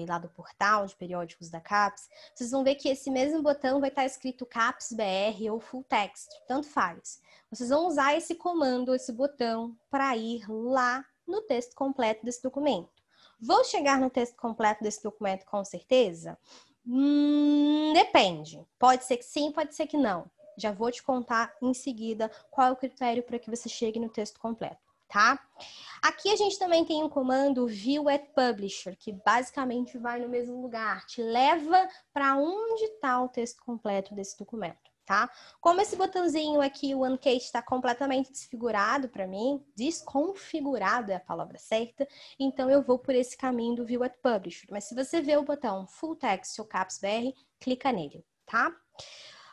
lá do portal de periódicos da CAPES, vocês vão ver que esse mesmo botão vai estar escrito CAPES BR ou Full Text, tanto faz. Vocês vão usar esse comando, esse botão, para ir lá no texto completo desse documento. Vou chegar no texto completo desse documento com certeza? Depende. Pode ser que sim, pode ser que não. Já vou te contar em seguida qual é o critério para que você chegue no texto completo, tá? Aqui a gente também tem um comando View at Publisher, que basicamente vai no mesmo lugar, te leva para onde está o texto completo desse documento, tá? Como esse botãozinho aqui, o OneKate, está completamente desfigurado para mim, desconfigurado é a palavra certa, então eu vou por esse caminho do View at Publisher. Mas se você vê o botão Full Text ou CAPES BR, clica nele, tá?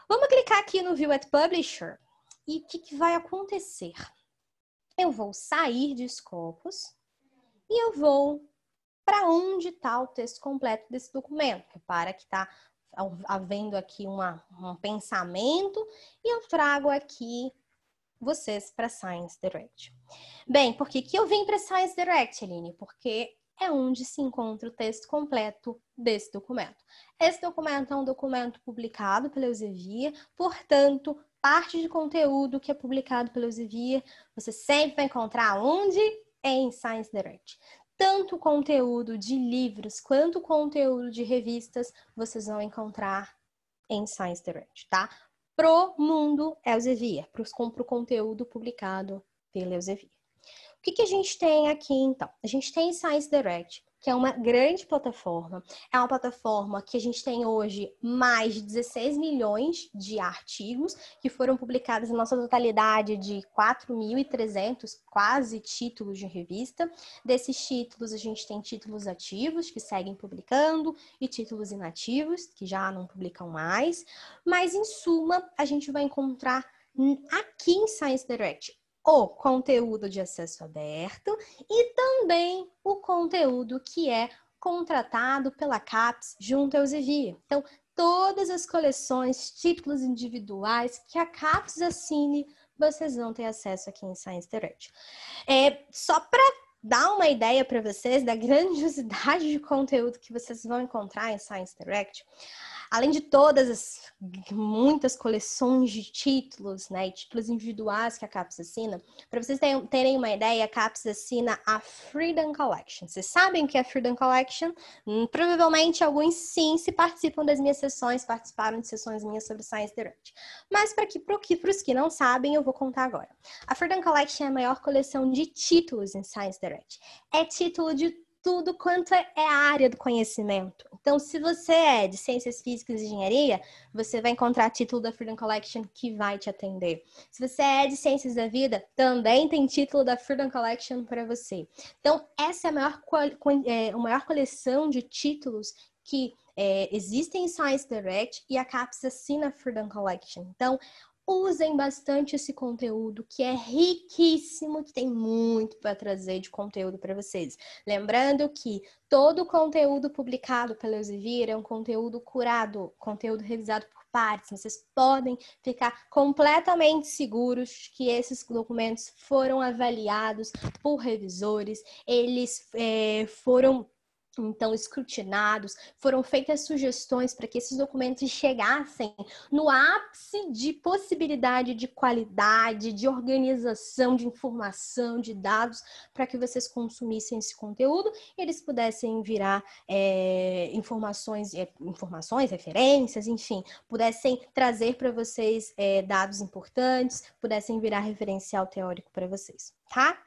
Vamos clicar aqui no View at Publisher e o que vai acontecer? Eu vou sair de Scopus e eu vou para onde está o texto completo desse documento. Repara que está havendo aqui um pensamento e eu trago aqui vocês para Science Direct. Bem, por que eu vim para Science Direct, Aline? Porque é onde se encontra o texto completo desse documento. Esse documento é um documento publicado pela Elsevier, portanto, parte de conteúdo que é publicado pela Elsevier, você sempre vai encontrar onde? Em Science Direct. Tanto conteúdo de livros quanto conteúdo de revistas, vocês vão encontrar em Science Direct, tá? Pro mundo Elsevier, pro conteúdo publicado pela Elsevier. O que a gente tem aqui, então? A gente tem Science Direct, que é uma grande plataforma. É uma plataforma que a gente tem hoje mais de 16 milhões de artigos que foram publicados na nossa totalidade de 4.300 quase títulos de revista. Desses títulos, a gente tem títulos ativos, que seguem publicando, e títulos inativos, que já não publicam mais. Mas, em suma, a gente vai encontrar aqui em Science Direct o conteúdo de acesso aberto e também o conteúdo que é contratado pela CAPES junto ao Elsevier. Então, todas as coleções, títulos individuais que a CAPES assine, vocês vão ter acesso aqui em Science Direct. Só para dar uma ideia para vocês da grandiosidade de conteúdo que vocês vão encontrar em Science Direct, além de todas as muitas coleções de títulos, né, e títulos individuais que a CAPES assina, para vocês terem uma ideia, a CAPES assina a Freedom Collection. Vocês sabem o que é Freedom Collection? Provavelmente alguns sim, se participam das minhas sessões, participaram de sessões minhas sobre Science Direct. Mas para os que não sabem, eu vou contar agora. A Freedom Collection é a maior coleção de títulos em Science Direct. É título de tudo quanto é a área do conhecimento. Então, se você é de Ciências Físicas e Engenharia, você vai encontrar título da Freedom Collection que vai te atender. Se você é de Ciências da Vida, também tem título da Freedom Collection para você. Então, essa é a maior coleção de títulos que existem em Science Direct e a CAPES assina a Freedom Collection. Então, usem bastante esse conteúdo, que é riquíssimo, que tem muito para trazer de conteúdo para vocês. Lembrando que todo o conteúdo publicado pelo Elsevier é um conteúdo curado, conteúdo revisado por pares. Vocês podem ficar completamente seguros que esses documentos foram avaliados por revisores, eles foram então escrutinados, foram feitas sugestões para que esses documentos chegassem no ápice de possibilidade de qualidade, de organização de informação, de dados, para que vocês consumissem esse conteúdo e eles pudessem virar informações, referências, enfim, pudessem trazer para vocês dados importantes, pudessem virar referencial teórico para vocês, tá?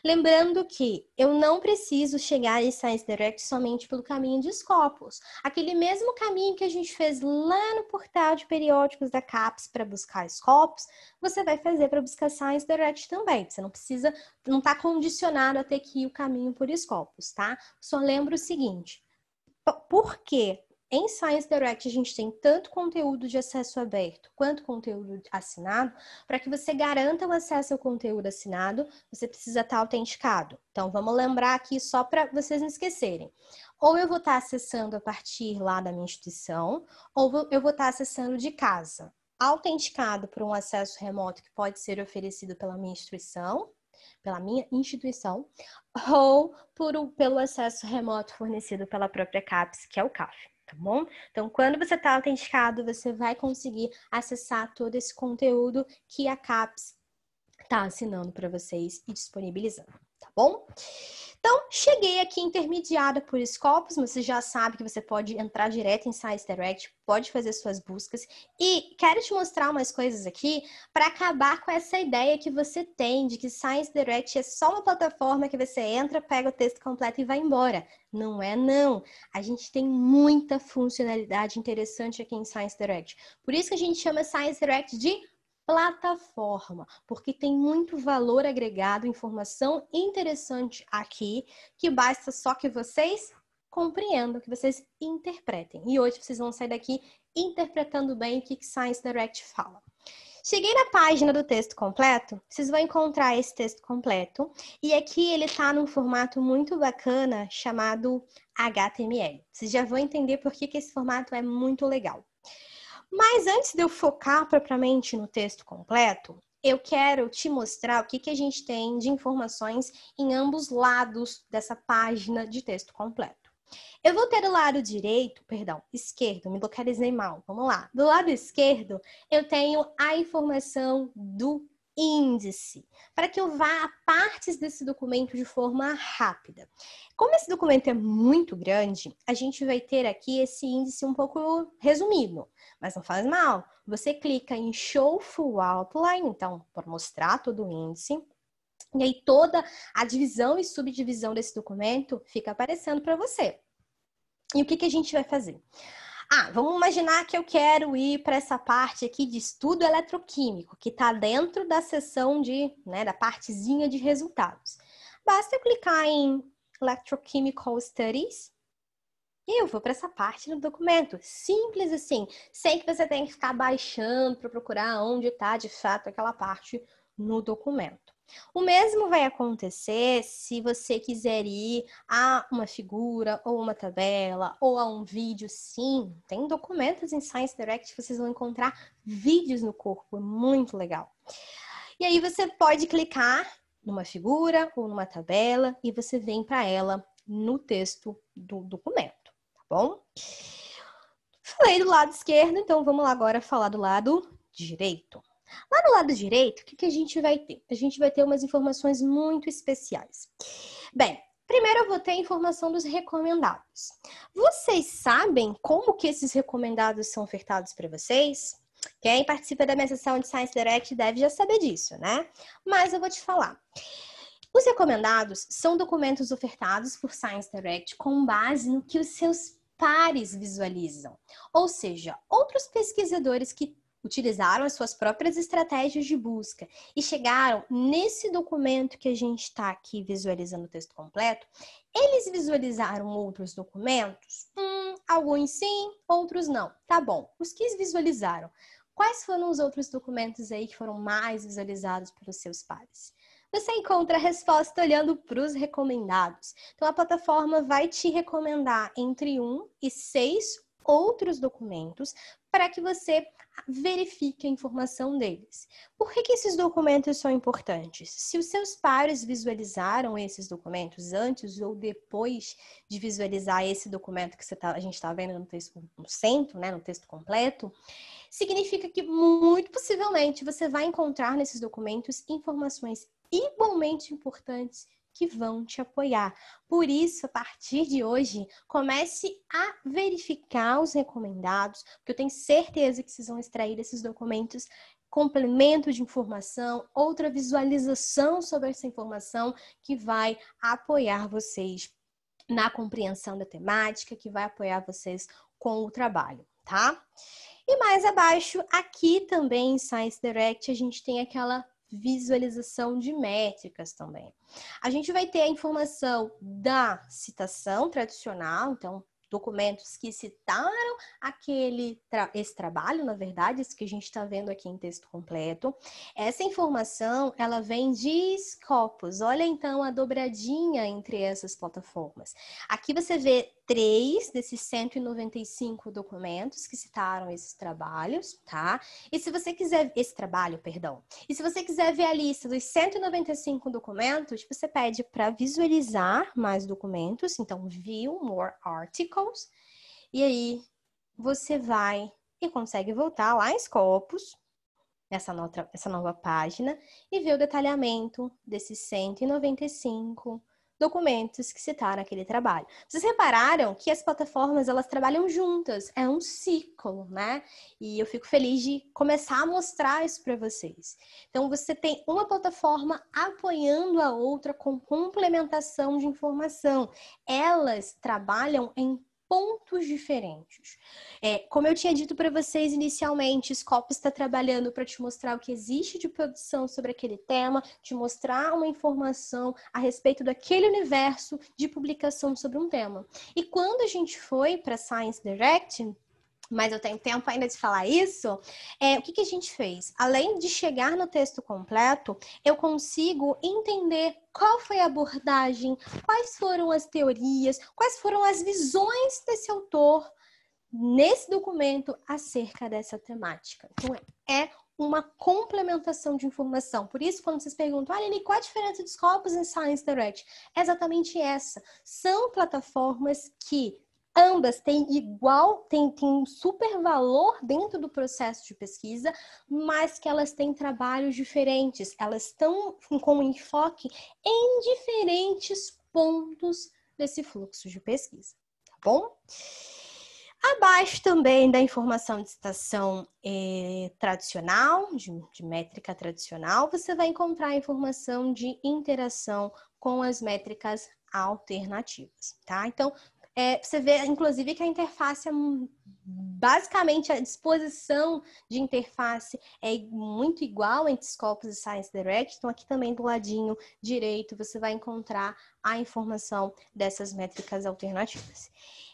Lembrando que eu não preciso chegar em Science Direct somente pelo caminho de Scopus. Aquele mesmo caminho que a gente fez lá no portal de periódicos da CAPES para buscar Scopus, você vai fazer para buscar Science Direct também. Você não está condicionado a ter que ir o caminho por Scopus, tá? Só lembra o seguinte, por quê? Em Science Direct, a gente tem tanto conteúdo de acesso aberto quanto conteúdo assinado. Para que você garanta o acesso ao conteúdo assinado, você precisa estar autenticado. Então, vamos lembrar aqui só para vocês não esquecerem. Ou eu vou estar acessando a partir lá da minha instituição, ou eu vou estar acessando de casa. Autenticado por um acesso remoto que pode ser oferecido pela minha instituição, ou pelo acesso remoto fornecido pela própria CAPES, que é o CAF. Tá bom? Então, quando você está autenticado, você vai conseguir acessar todo esse conteúdo que a CAPES está assinando para vocês e disponibilizando, tá bom? Então, cheguei aqui intermediada por Scopus, você já sabe que você pode entrar direto em Science Direct, pode fazer suas buscas. E quero te mostrar umas coisas aqui para acabar com essa ideia que você tem de que Science Direct é só uma plataforma que você entra, pega o texto completo e vai embora. Não é, não. A gente tem muita funcionalidade interessante aqui em Science Direct. Por isso que a gente chama Science Direct de plataforma, porque tem muito valor agregado, informação interessante aqui, que basta só que vocês compreendam, que vocês interpretem. E hoje vocês vão sair daqui interpretando bem o que Science Direct fala. Cheguei na página do texto completo, vocês vão encontrar esse texto completo, e aqui ele está num formato muito bacana chamado HTML. Vocês já vão entender por que esse formato é muito legal. Mas antes de eu focar propriamente no texto completo, eu quero te mostrar o que a gente tem de informações em ambos lados dessa página de texto completo. Eu vou ter o lado esquerdo, me localizei mal, vamos lá. Do lado esquerdo, eu tenho a informação do índice, para que eu vá a partes desse documento de forma rápida. Como esse documento é muito grande, a gente vai ter aqui esse índice um pouco resumido, mas não faz mal. Você clica em Show Full Outline, então, para mostrar todo o índice. E aí toda a divisão e subdivisão desse documento fica aparecendo para você. E o que a gente vai fazer? Vamos imaginar que eu quero ir para essa parte aqui de estudo eletroquímico, que está dentro da seção da partezinha de resultados. Basta eu clicar em Electrochemical Studies e eu vou para essa parte do documento. Simples assim, sem que você tenha que ficar baixando para procurar onde está de fato aquela parte no documento. O mesmo vai acontecer se você quiser ir a uma figura, ou uma tabela, ou a um vídeo. Sim, tem documentos em Science Direct que vocês vão encontrar vídeos no corpo, é muito legal. E aí você pode clicar numa figura ou numa tabela e você vem para ela no texto do documento, tá bom? Falei do lado esquerdo, então vamos lá agora falar do lado direito. Lá no lado direito, o que a gente vai ter? A gente vai ter umas informações muito especiais. Bem, primeiro eu vou ter a informação dos recomendados. Vocês sabem como que esses recomendados são ofertados para vocês? Quem participa da minha sessão de Science Direct deve já saber disso, né? Mas eu vou te falar. Os recomendados são documentos ofertados por Science Direct com base no que os seus pares visualizam. Ou seja, outros pesquisadores que utilizaram as suas próprias estratégias de busca e chegaram nesse documento que a gente está aqui visualizando o texto completo, eles visualizaram outros documentos? Alguns sim, outros não. Tá bom. Os que visualizaram, quais foram os outros documentos aí que foram mais visualizados pelos seus pares? Você encontra a resposta olhando para os recomendados. Então, a plataforma vai te recomendar entre 1 e 6 outros documentos para que você verifique a informação deles. Por que esses documentos são importantes? Se os seus pares visualizaram esses documentos antes ou depois de visualizar esse documento que a gente está vendo no texto no centro, né, no texto completo, significa que muito possivelmente você vai encontrar nesses documentos informações igualmente importantes que vão te apoiar. Por isso, a partir de hoje, comece a verificar os recomendados, porque eu tenho certeza que vocês vão extrair desses documentos complemento de informação, outra visualização sobre essa informação que vai apoiar vocês na compreensão da temática, que vai apoiar vocês com o trabalho, tá? E mais abaixo, aqui também em Science Direct, a gente tem aquela visualização de métricas também. A gente vai ter a informação da citação tradicional, então documentos que citaram esse trabalho, na verdade, esse que a gente está vendo aqui em texto completo. Essa informação, ela vem de Scopus. Olha, então, a dobradinha entre essas plataformas. Aqui você vê 3 desses 195 documentos que citaram esses trabalhos, tá? E se você quiser... Esse trabalho, perdão. E se você quiser ver a lista dos 195 documentos, você pede para visualizar mais documentos. Então, View More Articles. E aí, você vai e consegue voltar lá em Scopus, essa nova página, e ver o detalhamento desses 195 documentos que citaram aquele trabalho. Vocês repararam que as plataformas, elas trabalham juntas, é um ciclo, né? E eu fico feliz de começar a mostrar isso para vocês. Então, você tem uma plataforma apoiando a outra com complementação de informação. Elas trabalham em pontos diferentes. Como eu tinha dito para vocês inicialmente, Scopus está trabalhando para te mostrar o que existe de produção sobre aquele tema, te mostrar uma informação a respeito daquele universo de publicação sobre um tema. E quando a gente foi para Science Direct, mas eu tenho tempo ainda de falar isso, o que a gente fez? Além de chegar no texto completo, eu consigo entender qual foi a abordagem, quais foram as teorias, quais foram as visões desse autor nesse documento acerca dessa temática. Então, é uma complementação de informação. Por isso, quando vocês perguntam, Aline, qual a diferença de Scopus e Science Direct? É exatamente essa. São plataformas que ambas têm um super valor dentro do processo de pesquisa, mas que elas têm trabalhos diferentes. Elas estão com enfoque em diferentes pontos desse fluxo de pesquisa, tá bom? Abaixo também da informação de citação tradicional, de métrica tradicional, você vai encontrar a informação de interação com as métricas alternativas, tá? Então, você vê, inclusive, que a interface basicamente a disposição de interface é muito igual entre Scopus e Science Direct. Então, aqui também do ladinho direito, você vai encontrar a informação dessas métricas alternativas.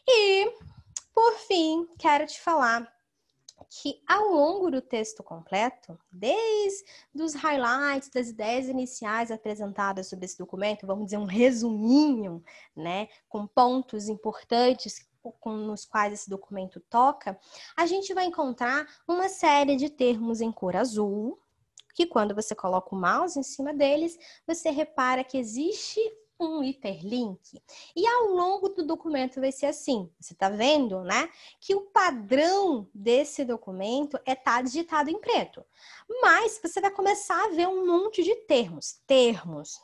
E, por fim, quero te falar que ao longo do texto completo, desde os highlights, das ideias iniciais apresentadas sobre esse documento, vamos dizer um resuminho, né, com pontos importantes nos quais esse documento toca, a gente vai encontrar uma série de termos em cor azul, que quando você coloca o mouse em cima deles, você repara que existe um hiperlink. E ao longo do documento vai ser assim. Você está vendo, né? Que o padrão desse documento tá digitado em preto. Mas você vai começar a ver um monte de termos,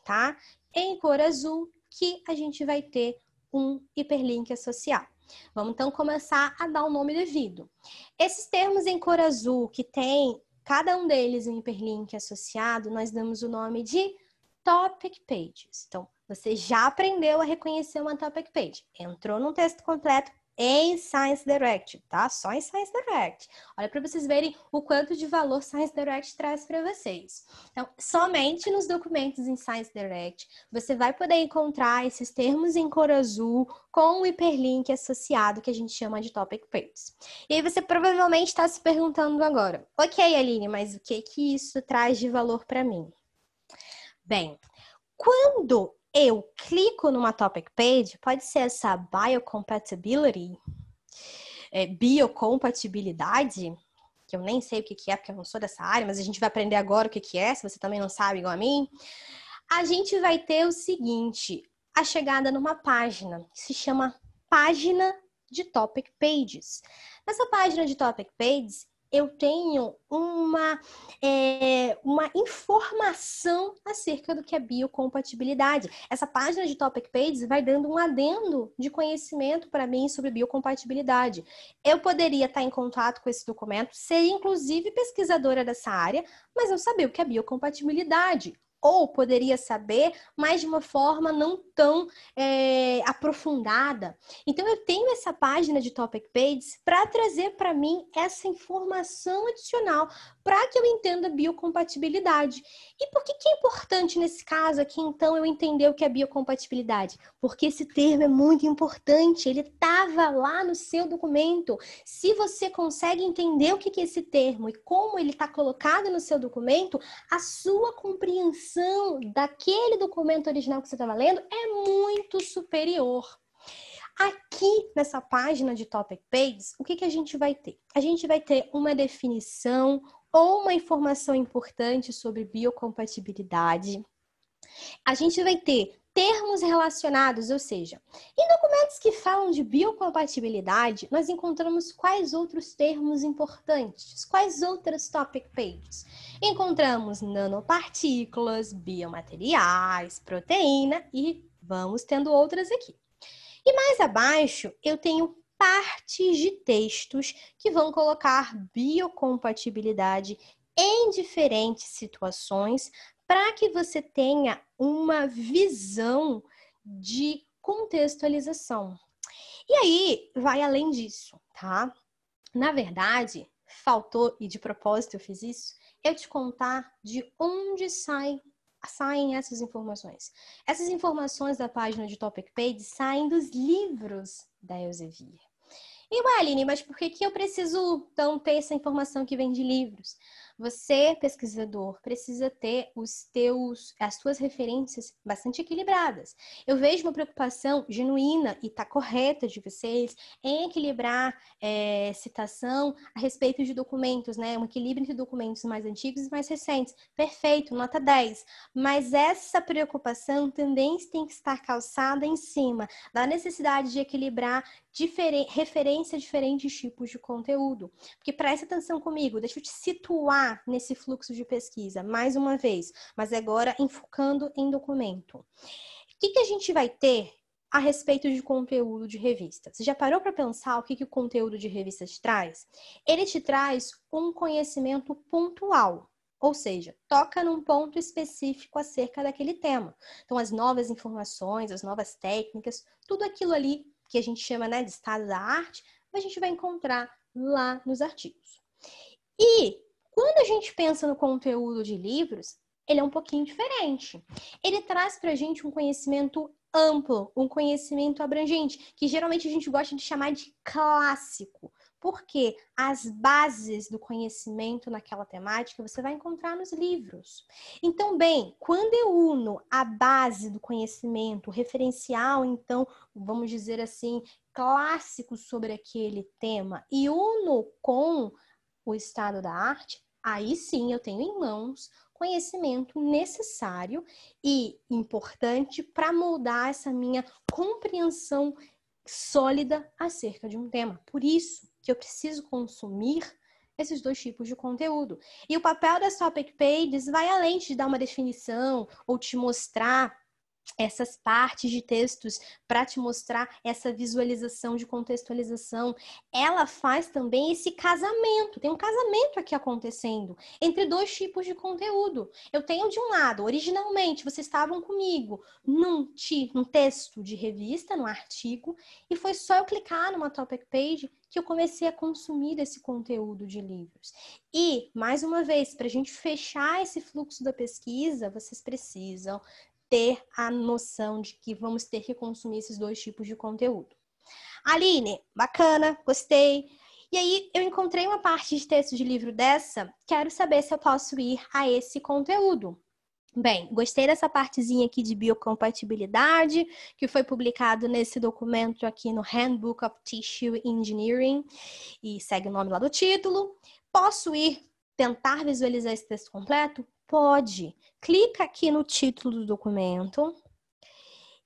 tá? Em cor azul, que a gente vai ter um hiperlink associado. Vamos então começar a dar o nome devido. Esses termos em cor azul, que tem cada um deles um hiperlink associado, nós damos o nome de topic pages. Então, você já aprendeu a reconhecer uma topic page. Entrou num texto completo em Science Direct, tá? Só em Science Direct. Olha para vocês verem o quanto de valor Science Direct traz para vocês. Então, somente nos documentos em Science Direct, você vai poder encontrar esses termos em cor azul com o hiperlink associado que a gente chama de topic pages. E aí você provavelmente está se perguntando agora, ok, Aline, mas o que isso traz de valor para mim? Bem, quando eu clico numa topic page, pode ser essa biocompatibilidade, que eu nem sei o que é, porque eu não sou dessa área, mas a gente vai aprender agora o que é, se você também não sabe igual a mim. A gente vai ter o seguinte, a chegada numa página, que se chama página de topic pages. Nessa página de topic pages, eu tenho uma informação acerca do que é biocompatibilidade. Essa página de Topic Pages vai dando um adendo de conhecimento para mim sobre biocompatibilidade. Eu poderia estar em contato com esse documento, ser inclusive pesquisadora dessa área, mas não saber o que é biocompatibilidade. Ou poderia saber, mas de uma forma não tão aprofundada. Então, eu tenho essa página de Topic Pages para trazer para mim essa informação adicional para que eu entenda biocompatibilidade. E por que é importante nesse caso aqui, então, eu entender o que é biocompatibilidade? Porque esse termo é muito importante, ele estava lá no seu documento. Se você consegue entender o que é esse termo e como ele está colocado no seu documento, a sua compreensão daquele documento original que você estava lendo é muito superior. Aqui nessa página de Topic Pages, o que a gente vai ter? A gente vai ter uma definição ou uma informação importante sobre biocompatibilidade. A gente vai ter termos relacionados, ou seja, em documentos que falam de biocompatibilidade, nós encontramos quais outros termos importantes, quais outras topic pages. Encontramos nanopartículas, biomateriais, proteína e vamos tendo outras aqui. E mais abaixo eu tenho partes de textos que vão colocar biocompatibilidade em diferentes situações para que você tenha uma visão de contextualização. E aí, vai além disso, tá? Na verdade, faltou, e de propósito eu fiz isso, eu te contar de onde saem essas informações. Essas informações da página de Topic Page saem dos livros da Elsevier. E, Aline, mas por que eu preciso, então, ter essa informação que vem de livros? Você, pesquisador, precisa ter as suas referências bastante equilibradas. Eu vejo uma preocupação genuína e está correta de vocês em equilibrar citação a respeito de documentos, né? Um equilíbrio entre documentos mais antigos e mais recentes. Perfeito, nota 10. Mas essa preocupação também tem que estar calçada em cima da necessidade de equilibrar referência a diferentes tipos de conteúdo. Porque presta atenção comigo, deixa eu te situar nesse fluxo de pesquisa, mais uma vez, mas agora enfocando em documento. O que a gente vai ter a respeito de conteúdo de revista. Você já parou para pensar o que o conteúdo de revista te traz? Ele te traz um conhecimento pontual, ou seja, toca num ponto específico acerca daquele tema. Então, as novas informações, as novas técnicas, tudo aquilo ali que a gente chama, né, de estado da arte, a gente vai encontrar lá nos artigos. E quando a gente pensa no conteúdo de livros, ele é um pouquinho diferente. Ele traz para a gente um conhecimento amplo, um conhecimento abrangente, que geralmente a gente gosta de chamar de clássico. Porque as bases do conhecimento naquela temática você vai encontrar nos livros. Então, bem, quando eu uno a base do conhecimento, o referencial, então, vamos dizer assim, clássico sobre aquele tema, e uno com o estado da arte, aí sim eu tenho em mãos conhecimento necessário e importante para moldar essa minha compreensão sólida acerca de um tema. Por isso que eu preciso consumir esses dois tipos de conteúdo. E o papel das topic pages vai além de dar uma definição ou te mostrar essas partes de textos para te mostrar essa visualização de contextualização. Ela faz também esse casamento, tem um casamento aqui acontecendo entre dois tipos de conteúdo. Eu tenho de um lado, originalmente, vocês estavam comigo num texto de revista, num artigo, e foi só eu clicar numa topic page que eu comecei a consumir esse conteúdo de livros. E, mais uma vez, para a gente fechar esse fluxo da pesquisa, vocês precisam ter a noção de que vamos ter que consumir esses dois tipos de conteúdo. Aline, bacana, gostei. E aí, eu encontrei uma parte de texto de livro dessa, quero saber se eu posso ir a esse conteúdo. Bem, gostei dessa partezinha aqui de biocompatibilidade, que foi publicado nesse documento aqui no Handbook of Tissue Engineering, e segue o nome lá do título. Posso ir tentar visualizar esse texto completo? Pode. Clica aqui no título do documento.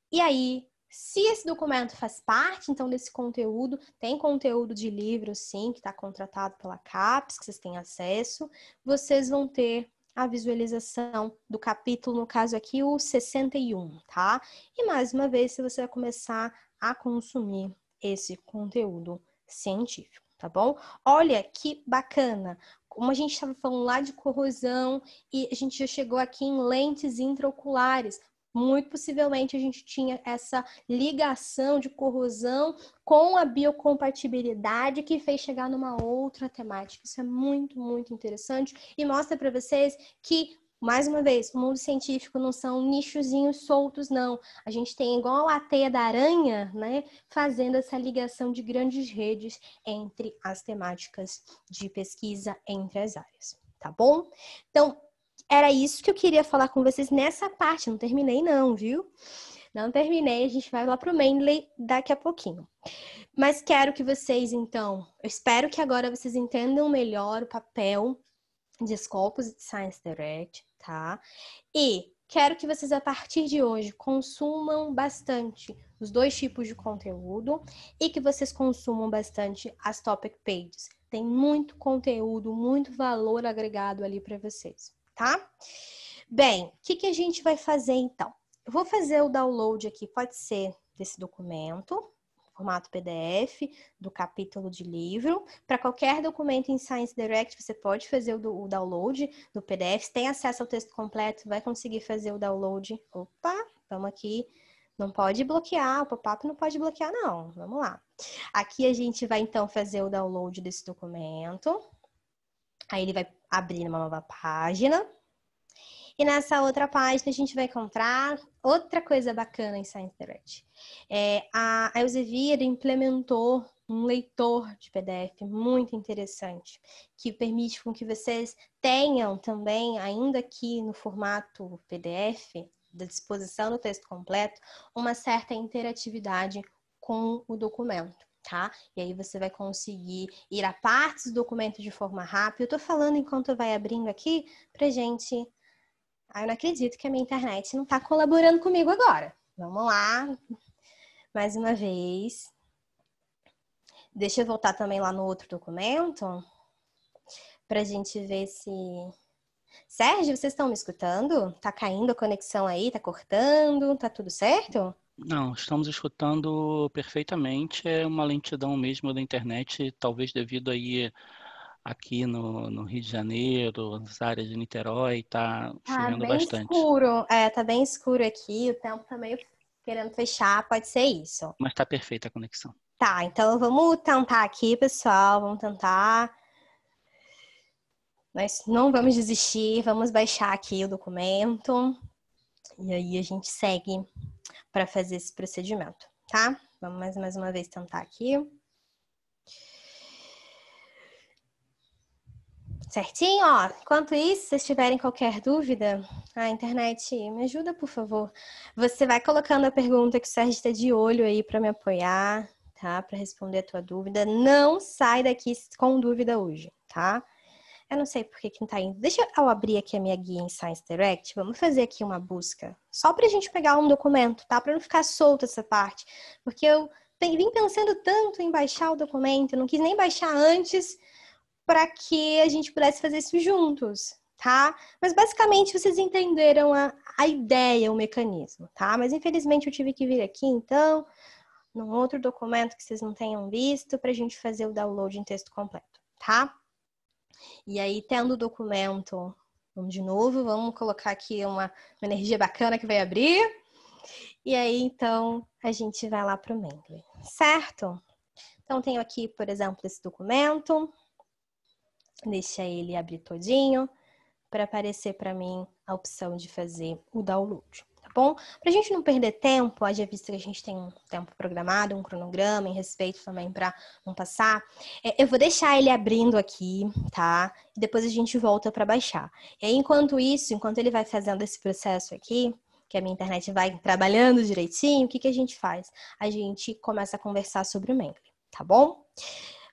E aí, se esse documento faz parte, então, desse conteúdo, tem conteúdo de livro, sim, que está contratado pela CAPES, que vocês têm acesso, vocês vão ter a visualização do capítulo, no caso aqui, o 61, tá? E, mais uma vez, você vai começar a consumir esse conteúdo científico, tá bom? Olha que bacana! Como a gente estava falando lá de corrosão e a gente já chegou aqui em lentes intraoculares, muito possivelmente a gente tinha essa ligação de corrosão com a biocompatibilidade que fez chegar numa outra temática. Isso é muito, muito interessante e mostra para vocês que, mais uma vez, o mundo científico não são nichozinhos soltos, não. A gente tem igual a teia da aranha, né? Fazendo essa ligação de grandes redes entre as temáticas de pesquisa entre as áreas, tá bom? Então, era isso que eu queria falar com vocês nessa parte. Não terminei não, viu? Não terminei, a gente vai lá pro Mendeley daqui a pouquinho. Mas quero que vocês, então, eu espero que agora vocês entendam melhor o papel de Scopus e de Science Direct, tá? E quero que vocês, a partir de hoje, consumam bastante os dois tipos de conteúdo e que vocês consumam bastante as topic pages. Tem muito conteúdo, muito valor agregado ali para vocês, tá? Bem, o que a gente vai fazer então? Eu vou fazer o download aqui, pode ser desse documento, formato PDF, do capítulo de livro. Para qualquer documento em Science Direct, você pode fazer o download do PDF. Se tem acesso ao texto completo, vai conseguir fazer o download. Opa, vamos aqui. Não pode bloquear, o pop-up não pode bloquear, não. Vamos lá. Aqui a gente vai, então, fazer o download desse documento. Aí ele vai abrir uma nova página. E nessa outra página a gente vai encontrar outra coisa bacana em Science Direct. A Elsevier implementou um leitor de PDF muito interessante, que permite com que vocês tenham também, ainda aqui no formato PDF, da disposição do texto completo, uma certa interatividade com o documento. Tá? E aí você vai conseguir ir a partes do documento de forma rápida. Eu tô falando enquanto vai abrindo aqui pra gente... eu não acredito que a minha internet não tá colaborando comigo agora. Vamos lá. Mais uma vez. Deixa eu voltar também lá no outro documento pra gente ver se... Sérgio, vocês estão me escutando? Tá caindo a conexão aí? Tá cortando? Tá tudo certo? Não, estamos escutando perfeitamente. É uma lentidão mesmo da internet, talvez devido aí aqui no Rio de Janeiro, nas áreas de Niterói, tá Tá chovendo bem bastante. escuro. Tá bem escuro aqui, o tempo tá meio querendo fechar, pode ser isso. Mas está perfeita a conexão. Tá, então vamos tentar aqui, pessoal, vamos tentar. Nós não vamos desistir, vamos baixar aqui o documento e aí a gente segue para fazer esse procedimento, tá? Vamos mais uma vez tentar aqui. Certinho, ó. Enquanto isso, se vocês tiverem qualquer dúvida, a internet, me ajuda, por favor. Você vai colocando a pergunta que o Sérgio está de olho aí para me apoiar, tá? Para responder a tua dúvida. Não sai daqui com dúvida hoje, tá? Eu não sei por que não tá indo. Deixa eu abrir aqui a minha guia em Science Direct. Vamos fazer aqui uma busca. Só pra gente pegar um documento, tá? Pra não ficar solto essa parte. Porque eu vim pensando tanto em baixar o documento, eu não quis nem baixar antes para que a gente pudesse fazer isso juntos, tá? Mas basicamente vocês entenderam a ideia, o mecanismo, tá? Mas infelizmente eu tive que vir aqui, então, num outro documento que vocês não tenham visto, pra gente fazer o download em texto completo, tá? E aí, tendo o documento, vamos de novo, vamos colocar aqui uma energia bacana que vai abrir. E aí, então, a gente vai lá para o Mendeley, certo? Então, tenho aqui, por exemplo, esse documento. Deixa ele abrir todinho para aparecer para mim a opção de fazer o download. Tá bom? Pra gente não perder tempo, haja vista que a gente tem um tempo programado, um cronograma, em respeito também para não passar, eu vou deixar ele abrindo aqui, tá? E depois a gente volta para baixar. E aí, enquanto isso, enquanto ele vai fazendo esse processo aqui, que a minha internet vai trabalhando direitinho, o que a gente faz? A gente começa a conversar sobre o Mendeley, tá bom?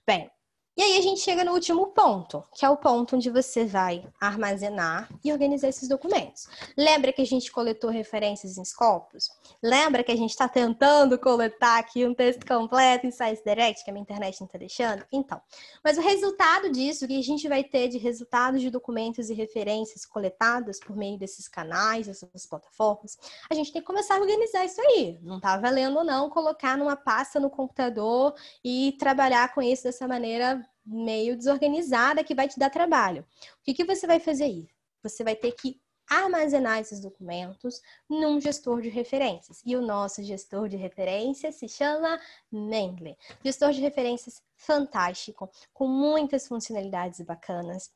Bem, e aí a gente chega no último ponto, que é o ponto onde você vai armazenar e organizar esses documentos. Lembra que a gente coletou referências em Scopus? Lembra que a gente está tentando coletar aqui um texto completo em Science Direct, que a minha internet não está deixando? Então, mas o resultado disso, o que a gente vai ter de resultados de documentos e referências coletadas por meio desses canais, dessas plataformas, a gente tem que começar a organizar isso aí. Não está valendo ou não colocar numa pasta no computador e trabalhar com isso dessa maneira meio desorganizada que vai te dar trabalho. O que você vai fazer aí? Você vai ter que armazenar esses documentos num gestor de referências. E o nosso gestor de referências se chama Mendeley. Gestor de referências fantástico, com muitas funcionalidades bacanas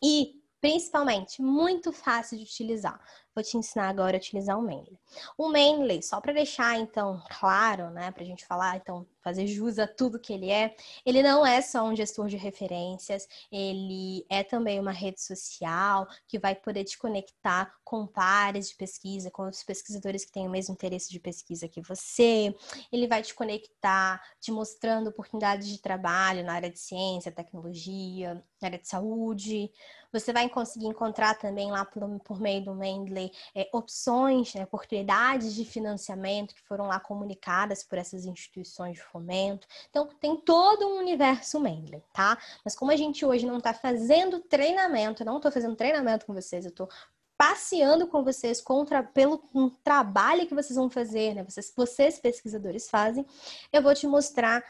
e, principalmente, muito fácil de utilizar. Vou te ensinar agora a utilizar o Mendeley. O Mendeley, só para deixar, então, claro, né, para a gente falar, então, fazer jus a tudo que ele não é só um gestor de referências, ele é também uma rede social que vai poder te conectar com pares de pesquisa, com outros pesquisadores que têm o mesmo interesse de pesquisa que você, ele vai te conectar, te mostrando oportunidades de trabalho na área de ciência, tecnologia, na área de saúde. Você vai conseguir encontrar também lá por meio do Mendeley opções, né, oportunidades de financiamento que foram lá comunicadas por essas instituições de fomento. Então, tem todo um universo Mendeley, tá? Mas como a gente hoje não está fazendo treinamento, eu não estou fazendo treinamento com vocês, eu estou passeando com vocês pelo um trabalho que vocês vão fazer, né? Vocês pesquisadores fazem, eu vou te mostrar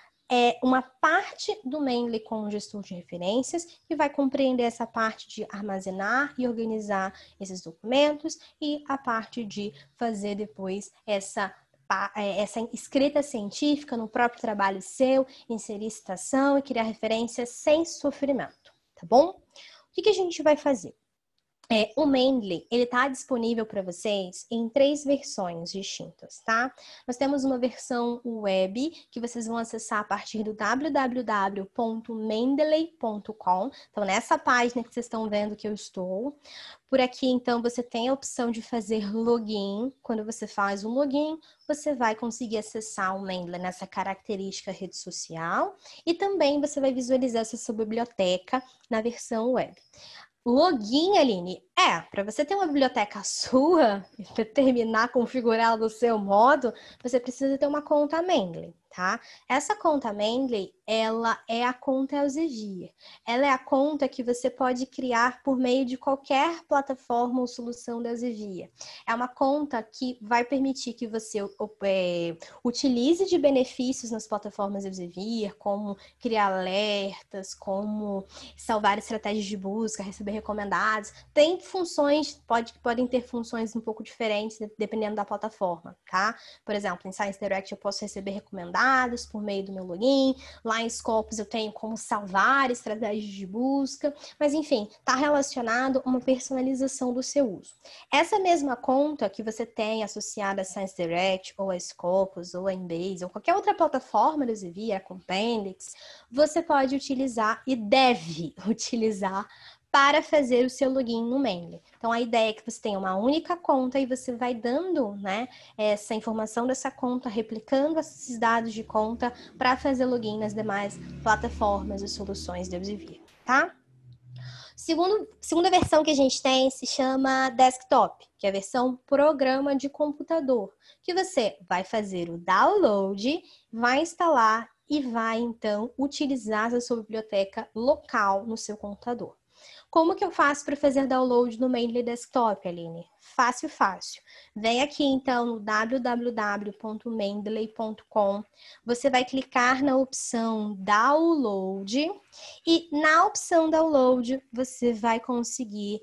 uma parte do Mendeley com o gestor de referências que vai compreender essa parte de armazenar e organizar esses documentos e a parte de fazer depois essa escrita científica no próprio trabalho seu, inserir citação e criar referências sem sofrimento, tá bom? O que a gente vai fazer? O Mendeley, ele está disponível para vocês em 3 versões distintas, tá? Nós temos uma versão web que vocês vão acessar a partir do www.mendeley.com. Então, nessa página que vocês estão vendo que eu estou. Por aqui, então, você tem a opção de fazer login. Quando você faz o login, você vai conseguir acessar o Mendeley nessa característica rede social. E também você vai visualizar essa sua biblioteca na versão web. Login, Aline, Para você ter uma biblioteca sua, determinar, configurá-la do seu modo, você precisa ter uma conta Mendeley, tá? Essa conta Mendeley, ela é a conta Elsevier. Ela é a conta que você pode criar por meio de qualquer plataforma ou solução da Elsevier. É uma conta que vai permitir que você utilize de benefícios nas plataformas Elsevier, como criar alertas, como salvar estratégias de busca, receber recomendados. Tem funções, podem ter funções um pouco diferentes dependendo da plataforma, tá? Por exemplo, em Science Direct eu posso receber recomendados por meio do meu login. Lá em Scopus eu tenho como salvar estratégias de busca. Mas, enfim, está relacionado a uma personalização do seu uso. Essa mesma conta que você tem associada a Science Direct, ou a Scopus, ou a Embase, ou qualquer outra plataforma do Elsevier, a Compendix, você pode utilizar e deve utilizar para fazer o seu login no Mendeley. Então, a ideia é que você tenha uma única conta e você vai dando, né, essa informação dessa conta, replicando esses dados de conta para fazer login nas demais plataformas e soluções do Elsevier, tá? Segunda versão que a gente tem se chama Desktop, que é a versão programa de computador, que você vai fazer o download, vai instalar e vai, então, utilizar a sua biblioteca local no seu computador. Como que eu faço para fazer download no Mendeley Desktop, Aline? Fácil, fácil. Vem aqui, então, no www.mendeley.com. Você vai clicar na opção Download e na opção Download você vai conseguir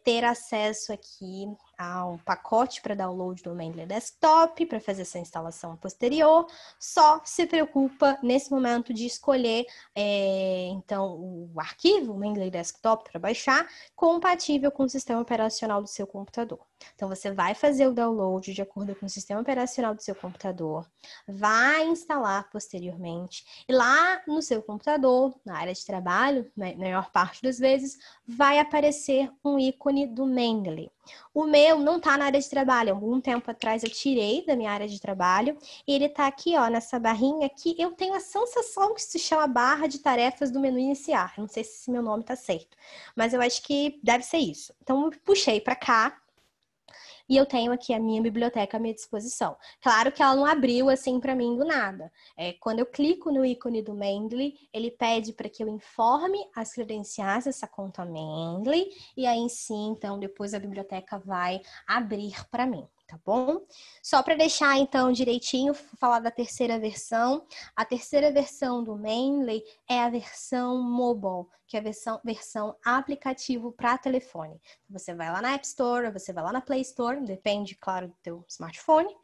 ter acesso aqui a um pacote para download do Mendeley Desktop, para fazer essa instalação posterior. Só se preocupa, nesse momento, de escolher, então, o arquivo, o Mendeley Desktop, para baixar, compatível com o sistema operacional do seu computador. Então, você vai fazer o download de acordo com o sistema operacional do seu computador, vai instalar posteriormente, e lá no seu computador, na área de trabalho, na maior parte das vezes, vai aparecer um ícone do Mendeley. O meu não está na área de trabalho. Algum tempo atrás eu tirei da minha área de trabalho e ele está aqui, ó, nessa barrinha aqui. Eu tenho a sensação que se chama barra de tarefas do menu iniciar. Não sei se esse meu nome está certo, mas eu acho que deve ser isso. Então, eu puxei para cá e eu tenho aqui a minha biblioteca à minha disposição. Claro que ela não abriu assim para mim do nada. Quando eu clico no ícone do Mendeley, ele pede para que eu informe as credenciais dessa conta Mendeley e aí sim, então, depois a biblioteca vai abrir para mim. Tá bom? Só para deixar, então, direitinho, falar da terceira versão. A terceira versão do Mendeley é a versão mobile, que é a versão aplicativo para telefone. Você vai lá na App Store, você vai lá na Play Store, depende, claro, do teu smartphone.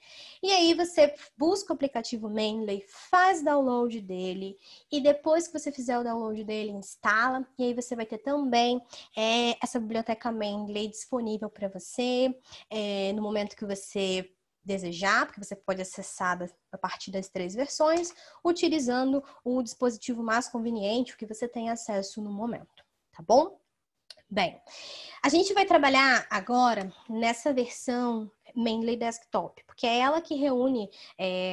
E aí você busca o aplicativo Mendeley, faz download dele, e depois que você fizer o download dele, instala, e aí você vai ter também essa biblioteca Mendeley disponível para você, no momento que você desejar, porque você pode acessar a partir das 3 versões, utilizando o dispositivo mais conveniente, o que você tem acesso no momento, tá bom? Bem, a gente vai trabalhar agora nessa versão Mendeley Desktop, porque é ela que reúne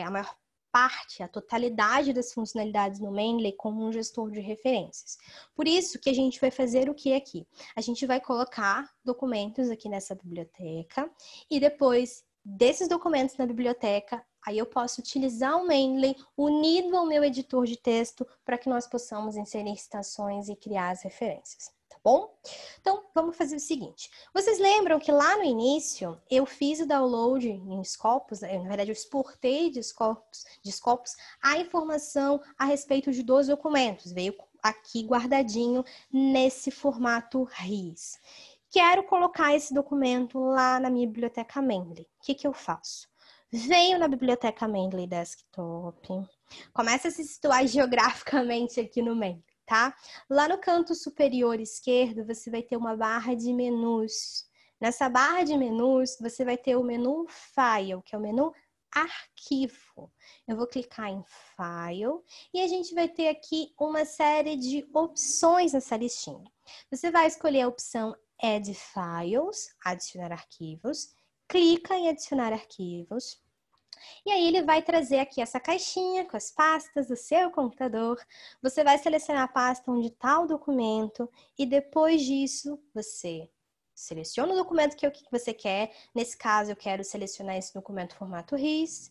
a maior parte, a totalidade das funcionalidades no Mendeley como um gestor de referências. Por isso que a gente vai fazer o que aqui? A gente vai colocar documentos aqui nessa biblioteca e depois desses documentos na biblioteca, aí eu posso utilizar o Mendeley unido ao meu editor de texto para que nós possamos inserir citações e criar as referências. Tá bom? Então, vamos fazer o seguinte. Vocês lembram que lá no início eu fiz o download em Scopus, na verdade eu exportei de Scopus a informação a respeito de 2 documentos. Veio aqui guardadinho nesse formato RIS. Quero colocar esse documento lá na minha biblioteca Mendeley. O que eu faço? Venho na biblioteca Mendeley Desktop, começa a se situar geograficamente aqui no Mendeley. Tá? Lá no canto superior esquerdo, você vai ter uma barra de menus. Nessa barra de menus, você vai ter o menu File, que é o menu Arquivo. Eu vou clicar em File e a gente vai ter aqui uma série de opções nessa listinha. Você vai escolher a opção Add Files, adicionar arquivos, clica em adicionar arquivos. E aí ele vai trazer aqui essa caixinha com as pastas do seu computador. Você vai selecionar a pasta onde está o documento e depois disso você Seleciona o documento que você quer. Nesse caso, eu quero selecionar esse documento formato RIS.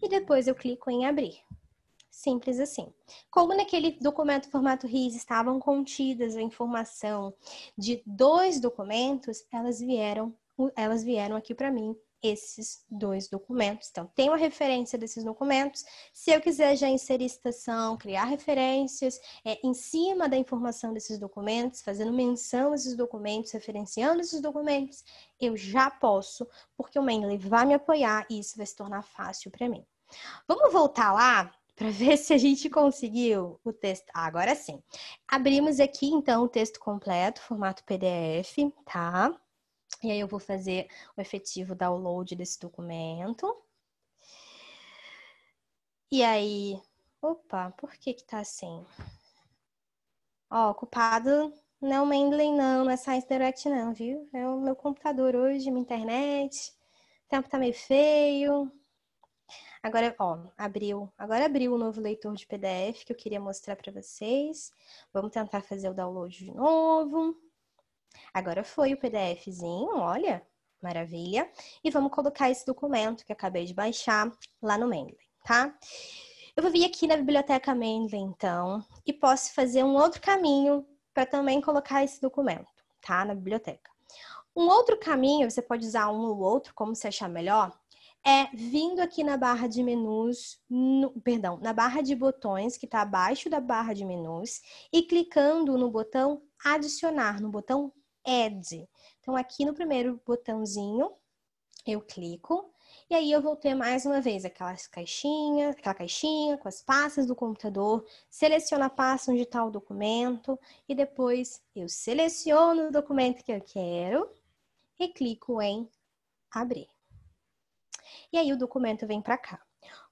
E depois eu clico em abrir. Simples assim. Como naquele documento formato RIS estavam contidas a informação de 2 documentos, elas vieram aqui para mim, esses 2 documentos. Então, tem uma referência desses documentos. Se eu quiser já inserir citação, criar referências em cima da informação desses documentos, fazendo menção a esses documentos, referenciando esses documentos, eu já posso, porque o Mendeley vai me apoiar e isso vai se tornar fácil para mim. Vamos voltar lá para ver se a gente conseguiu o texto. Agora sim. Abrimos aqui, então, o texto completo, formato PDF, tá? E aí eu vou fazer o efetivo download desse documento. E aí... Opa, por que tá assim? Ó, culpado não é o Mendeley, não é Science Direct, não, viu? É o meu computador hoje, minha internet. O tempo tá meio feio. Agora, ó, agora abriu o novo leitor de PDF que eu queria mostrar para vocês. Vamos tentar fazer o download de novo. Agora foi o PDFzinho, olha, maravilha. E vamos colocar esse documento que acabei de baixar lá no Mendeley, tá? Eu vou vir aqui na biblioteca Mendeley, então, e posso fazer um outro caminho para também colocar esse documento, tá? Na biblioteca. Um outro caminho, você pode usar um ou outro, como você achar melhor, vindo aqui na barra de menus, na barra de botões, que está abaixo da barra de menus, e clicando no botão adicionar, no botão add. Então, aqui no primeiro botãozinho, eu clico, e aí eu vou ter mais uma vez aquela caixinha com as pastas do computador, seleciono a pasta onde está o documento, e depois eu seleciono o documento que eu quero, e clico em abrir. E aí o documento vem para cá.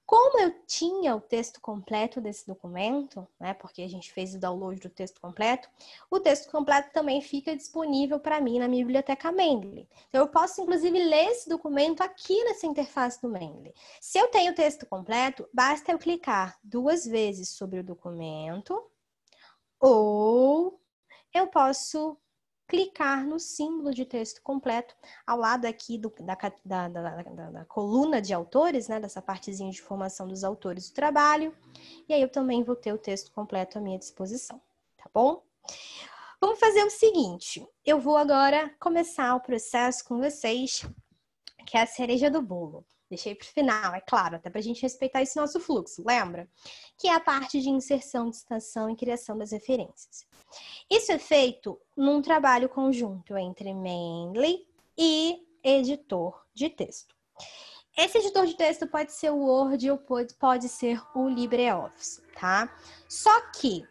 Como eu tinha o texto completo desse documento, né, porque a gente fez o download do texto completo, o texto completo também fica disponível para mim na minha biblioteca Mendeley. Então, eu posso, inclusive, ler esse documento aqui nessa interface do Mendeley. Se eu tenho o texto completo, basta eu clicar 2 vezes sobre o documento, ou eu posso clicar no símbolo de texto completo ao lado aqui da coluna de autores, né, dessa partezinha de informação dos autores do trabalho. E aí eu também vou ter o texto completo à minha disposição, tá bom? Vamos fazer o seguinte, eu vou agora começar o processo com vocês, que é a cereja do bolo. Deixei para o final, é claro, até para a gente respeitar esse nosso fluxo, lembra? Que é a parte de inserção de citação e criação das referências. Isso é feito num trabalho conjunto entre Mendeley e editor de texto. Esse editor de texto pode ser o Word ou pode ser o LibreOffice, tá? Só que,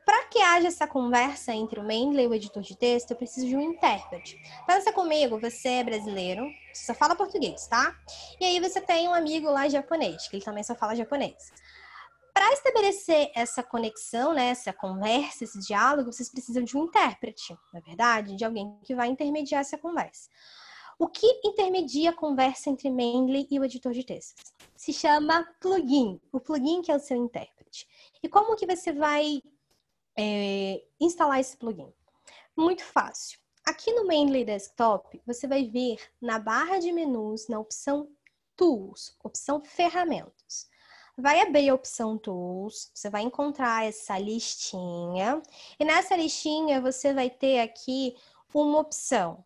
para que haja essa conversa entre o Mendeley e o editor de texto, eu preciso de um intérprete. Pensa comigo, você é brasileiro, você só fala português, tá? E aí você tem um amigo lá japonês, que ele também só fala japonês. Para estabelecer essa conexão, né, essa conversa, esse diálogo, vocês precisam de um intérprete, na verdade, de alguém que vai intermediar essa conversa. O que intermedia a conversa entre Mendeley e o editor de textos? Se chama plugin. O plugin que é o seu intérprete. E como que você vai instalar esse plugin? Muito fácil. Aqui no Mendeley Desktop, você vai ver na barra de menus, na opção Tools, opção Ferramentas. Vai abrir a opção Tools, você vai encontrar essa listinha, e nessa listinha você vai ter aqui uma opção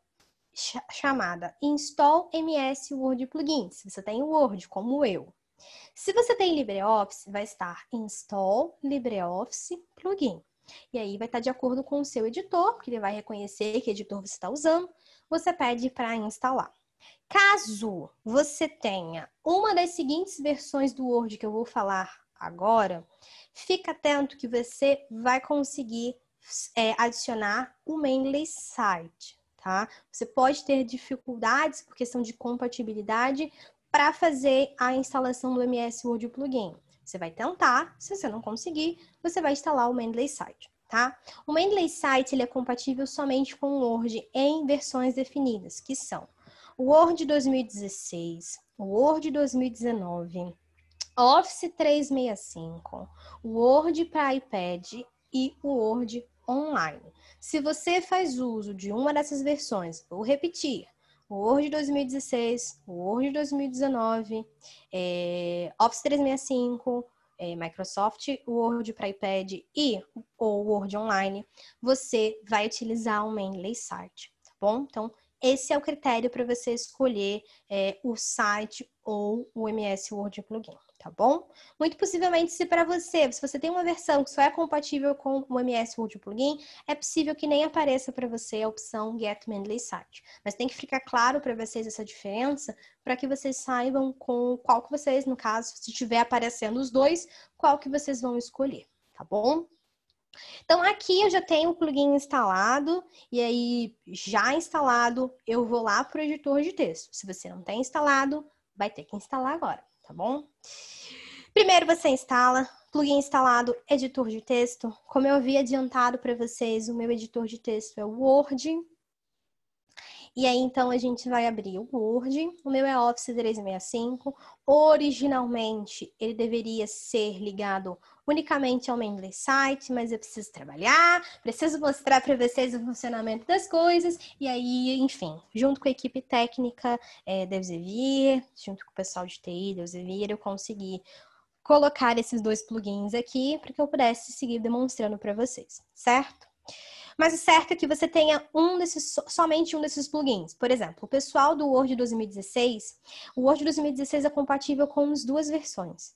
chamada Install MS Word Plugins. Você tem o Word, como eu. Se você tem LibreOffice, vai estar Install LibreOffice Plugin. E aí vai estar de acordo com o seu editor, porque ele vai reconhecer que editor você está usando, você pede para instalar. Caso você tenha uma das seguintes versões do Word que eu vou falar agora, fica atento que você vai conseguir adicionar o Mendeley Site, tá? Você pode ter dificuldades por questão de compatibilidade para fazer a instalação do MS Word Plugin. Você vai tentar, se você não conseguir, você vai instalar o Mendeley Site, tá? O Mendeley Site ele é compatível somente com o Word em versões definidas, que são o Word 2016, o Word 2019, Office 365, o Word para iPad e o Word Online. Se você faz uso de uma dessas versões, vou repetir, o Word 2016, o Word 2019, Office 365, Microsoft Word para iPad e o Word Online, você vai utilizar o Mendeley Site, tá bom? Então, esse é o critério para você escolher o site ou o MS Word Plugin, tá bom? Muito possivelmente, se você tem uma versão que só é compatível com o MS Word Plugin, é possível que nem apareça para você a opção Get Mendeley Site. Mas tem que ficar claro para vocês essa diferença, para que vocês saibam com qual que vocês, no caso, se estiver aparecendo os dois, qual que vocês vão escolher, tá bom? Então, aqui eu já tenho o plugin instalado, e aí, já instalado, eu vou lá para o editor de texto. Se você não tem instalado, vai ter que instalar agora, tá bom? Primeiro você instala, plugin instalado, editor de texto. Como eu havia adiantado para vocês, o meu editor de texto é o Word. E aí, então, a gente vai abrir o Word. O meu é Office 365. Originalmente, ele deveria ser ligado unicamente ao Mendeley Site, mas eu preciso trabalhar, preciso mostrar para vocês o funcionamento das coisas. E aí, enfim, junto com a equipe técnica da Elsevier, junto com o pessoal de TI da Elsevier, eu consegui colocar esses dois plugins aqui para que eu pudesse seguir demonstrando para vocês, certo? Mas o certo é que você tenha somente um desses plugins. Por exemplo, o pessoal do Word 2016, o Word 2016 é compatível com as duas versões.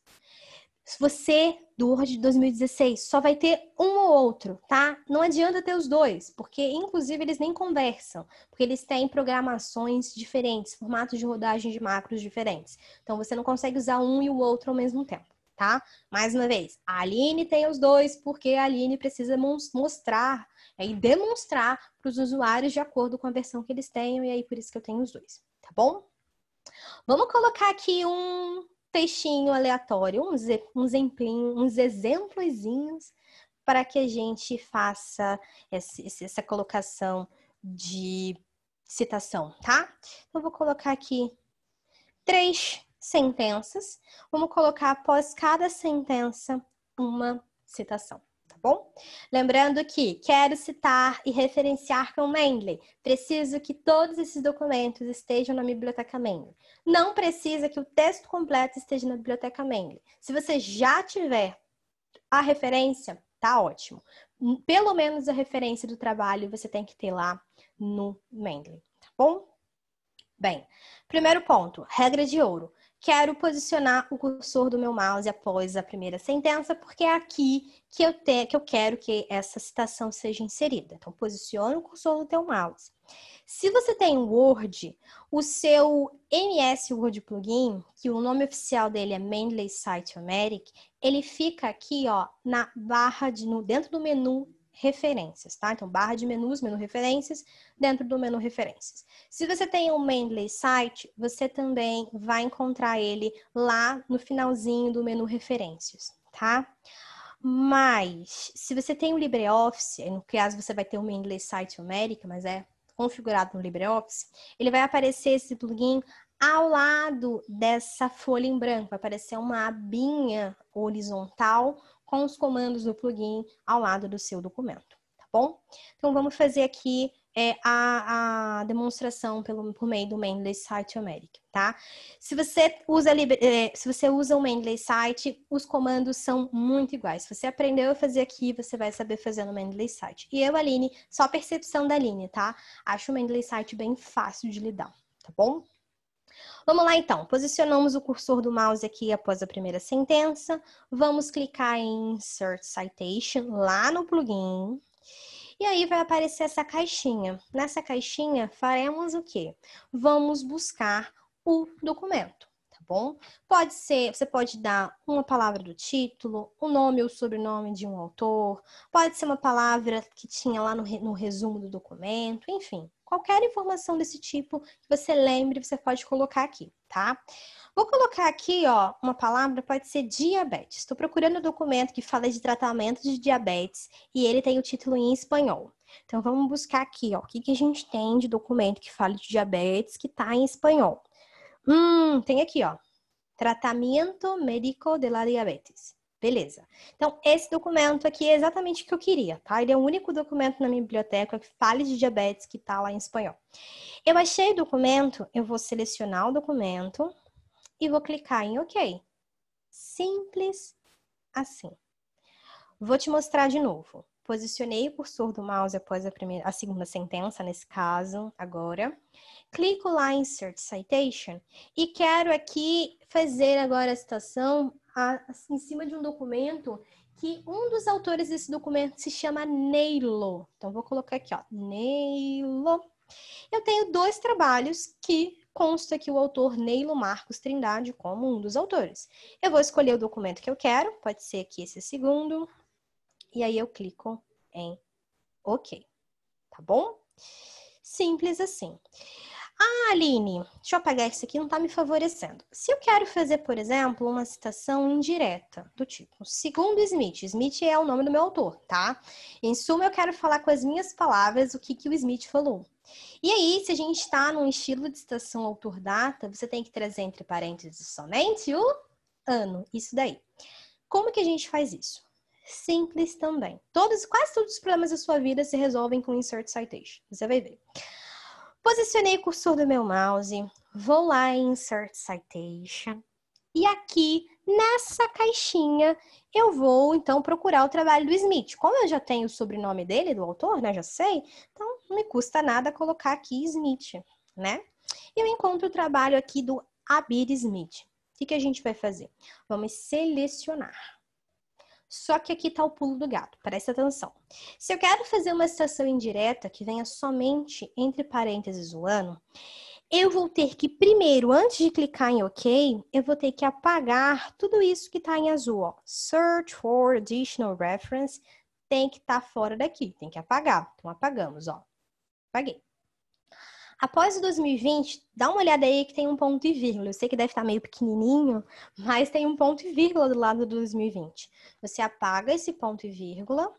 Se você, do Word 2016, só vai ter um ou outro, tá? Não adianta ter os dois, porque, inclusive, eles nem conversam, porque eles têm programações diferentes, formatos de rodagem de macros diferentes. Então, você não consegue usar um e o outro ao mesmo tempo, tá? Mais uma vez, a Aline tem os dois, porque a Aline precisa mostrar e demonstrar para os usuários de acordo com a versão que eles tenham, e aí por isso que eu tenho os dois, tá bom? Vamos colocar aqui um textinho aleatório, uns exemplozinhos para que a gente faça essa colocação de citação, tá? Então, eu vou colocar aqui 3 sentenças. Vamos colocar após cada sentença uma citação. Tá bom? Lembrando que quero citar e referenciar com Mendeley. Preciso que todos esses documentos estejam na biblioteca Mendeley. Não precisa que o texto completo esteja na biblioteca Mendeley. Se você já tiver a referência, tá ótimo. Pelo menos a referência do trabalho você tem que ter lá no Mendeley, tá bom? Bem, primeiro ponto, regra de ouro. Quero posicionar o cursor do meu mouse após a primeira sentença, porque é aqui que eu quero que essa citação seja inserida. Então, posicione o cursor do teu mouse. Se você tem um Word, o seu MS Word Plugin, que o nome oficial dele é Mendeley Site-O-Matic, ele fica aqui, ó, na barra dentro do menu referências, tá? Então, barra de menus, menu referências, dentro do menu referências. Se você tem um Mendeley Site, você também vai encontrar ele lá no finalzinho do menu referências, tá? Mas, se você tem o LibreOffice, no caso você vai ter o Mendeley Site-O-Matic, mas é configurado no LibreOffice, ele vai aparecer esse plugin ao lado dessa folha em branco, vai aparecer uma abinha horizontal com os comandos do plugin ao lado do seu documento, tá bom? Então, vamos fazer aqui a demonstração por meio do Mendeley Site-O-Matic, tá? Se você usa o Mendeley Site, os comandos são muito iguais. Se você aprendeu a fazer aqui, você vai saber fazer no Mendeley Site. E eu, Aline, só a percepção da Aline, tá? Acho o Mendeley Site bem fácil de lidar, tá bom? Vamos lá, então. Posicionamos o cursor do mouse aqui após a primeira sentença. Vamos clicar em Insert Citation, lá no plugin. E aí vai aparecer essa caixinha. Nessa caixinha, faremos o quê? Vamos buscar o documento, tá bom? Pode ser, você pode dar uma palavra do título, o nome ou sobrenome de um autor, pode ser uma palavra que tinha lá no resumo do documento, enfim. Qualquer informação desse tipo que você lembre, você pode colocar aqui, tá? Vou colocar aqui, ó, uma palavra, pode ser diabetes. Estou procurando um documento que fala de tratamento de diabetes e ele tem o título em espanhol. Então, vamos buscar aqui, ó, o que a gente tem de documento que fala de diabetes que está em espanhol. Tem aqui, ó, Tratamento Médico de la Diabetes. Beleza. Então, esse documento aqui é exatamente o que eu queria, tá? Ele é o único documento na minha biblioteca que fale de diabetes que tá lá em espanhol. Eu achei o documento, eu vou selecionar o documento e vou clicar em OK. Simples assim. Vou te mostrar de novo. Posicionei o cursor do mouse após a segunda sentença, nesse caso, agora. Clico lá em Insert Citation e quero aqui fazer agora a citação em cima de um documento que um dos autores desse documento se chama Neilo. Então, vou colocar aqui, ó, Neilo. Eu tenho 2 trabalhos que consta aqui o autor Neilo Marcos Trindade como um dos autores. Eu vou escolher o documento que eu quero, pode ser aqui esse segundo, e aí eu clico em OK, tá bom? Simples assim. Ah, Aline, deixa eu apagar isso aqui, não está me favorecendo. Se eu quero fazer, por exemplo, uma citação indireta, do tipo, segundo Smith, Smith é o nome do meu autor, tá? Em suma, eu quero falar com as minhas palavras o que o Smith falou. E aí, se a gente está num estilo de citação autor-data, você tem que trazer entre parênteses somente o ano, isso daí. Como que a gente faz isso? Simples também. Quase todos os problemas da sua vida se resolvem com Insert Citation. Você vai ver. Posicionei o cursor do meu mouse, vou lá em Insert Citation e aqui nessa caixinha eu vou então procurar o trabalho do Smith. Como eu já tenho o sobrenome dele, do autor, né, já sei, então não me custa nada colocar aqui Smith, né? Eu encontro o trabalho aqui do Abir Smith. O que a gente vai fazer? Vamos selecionar. Só que aqui está o pulo do gato, presta atenção. Se eu quero fazer uma citação indireta que venha somente entre parênteses o ano, eu vou ter que primeiro, antes de clicar em OK, eu vou ter que apagar tudo isso que está em azul, ó. Search for additional reference tem que estar fora daqui, tem que apagar. Então apagamos, ó. Apaguei. Após o 2020, dá uma olhada aí que tem um ponto e vírgula. Eu sei que deve estar meio pequenininho, mas tem um ponto e vírgula do lado do 2020. Você apaga esse ponto e vírgula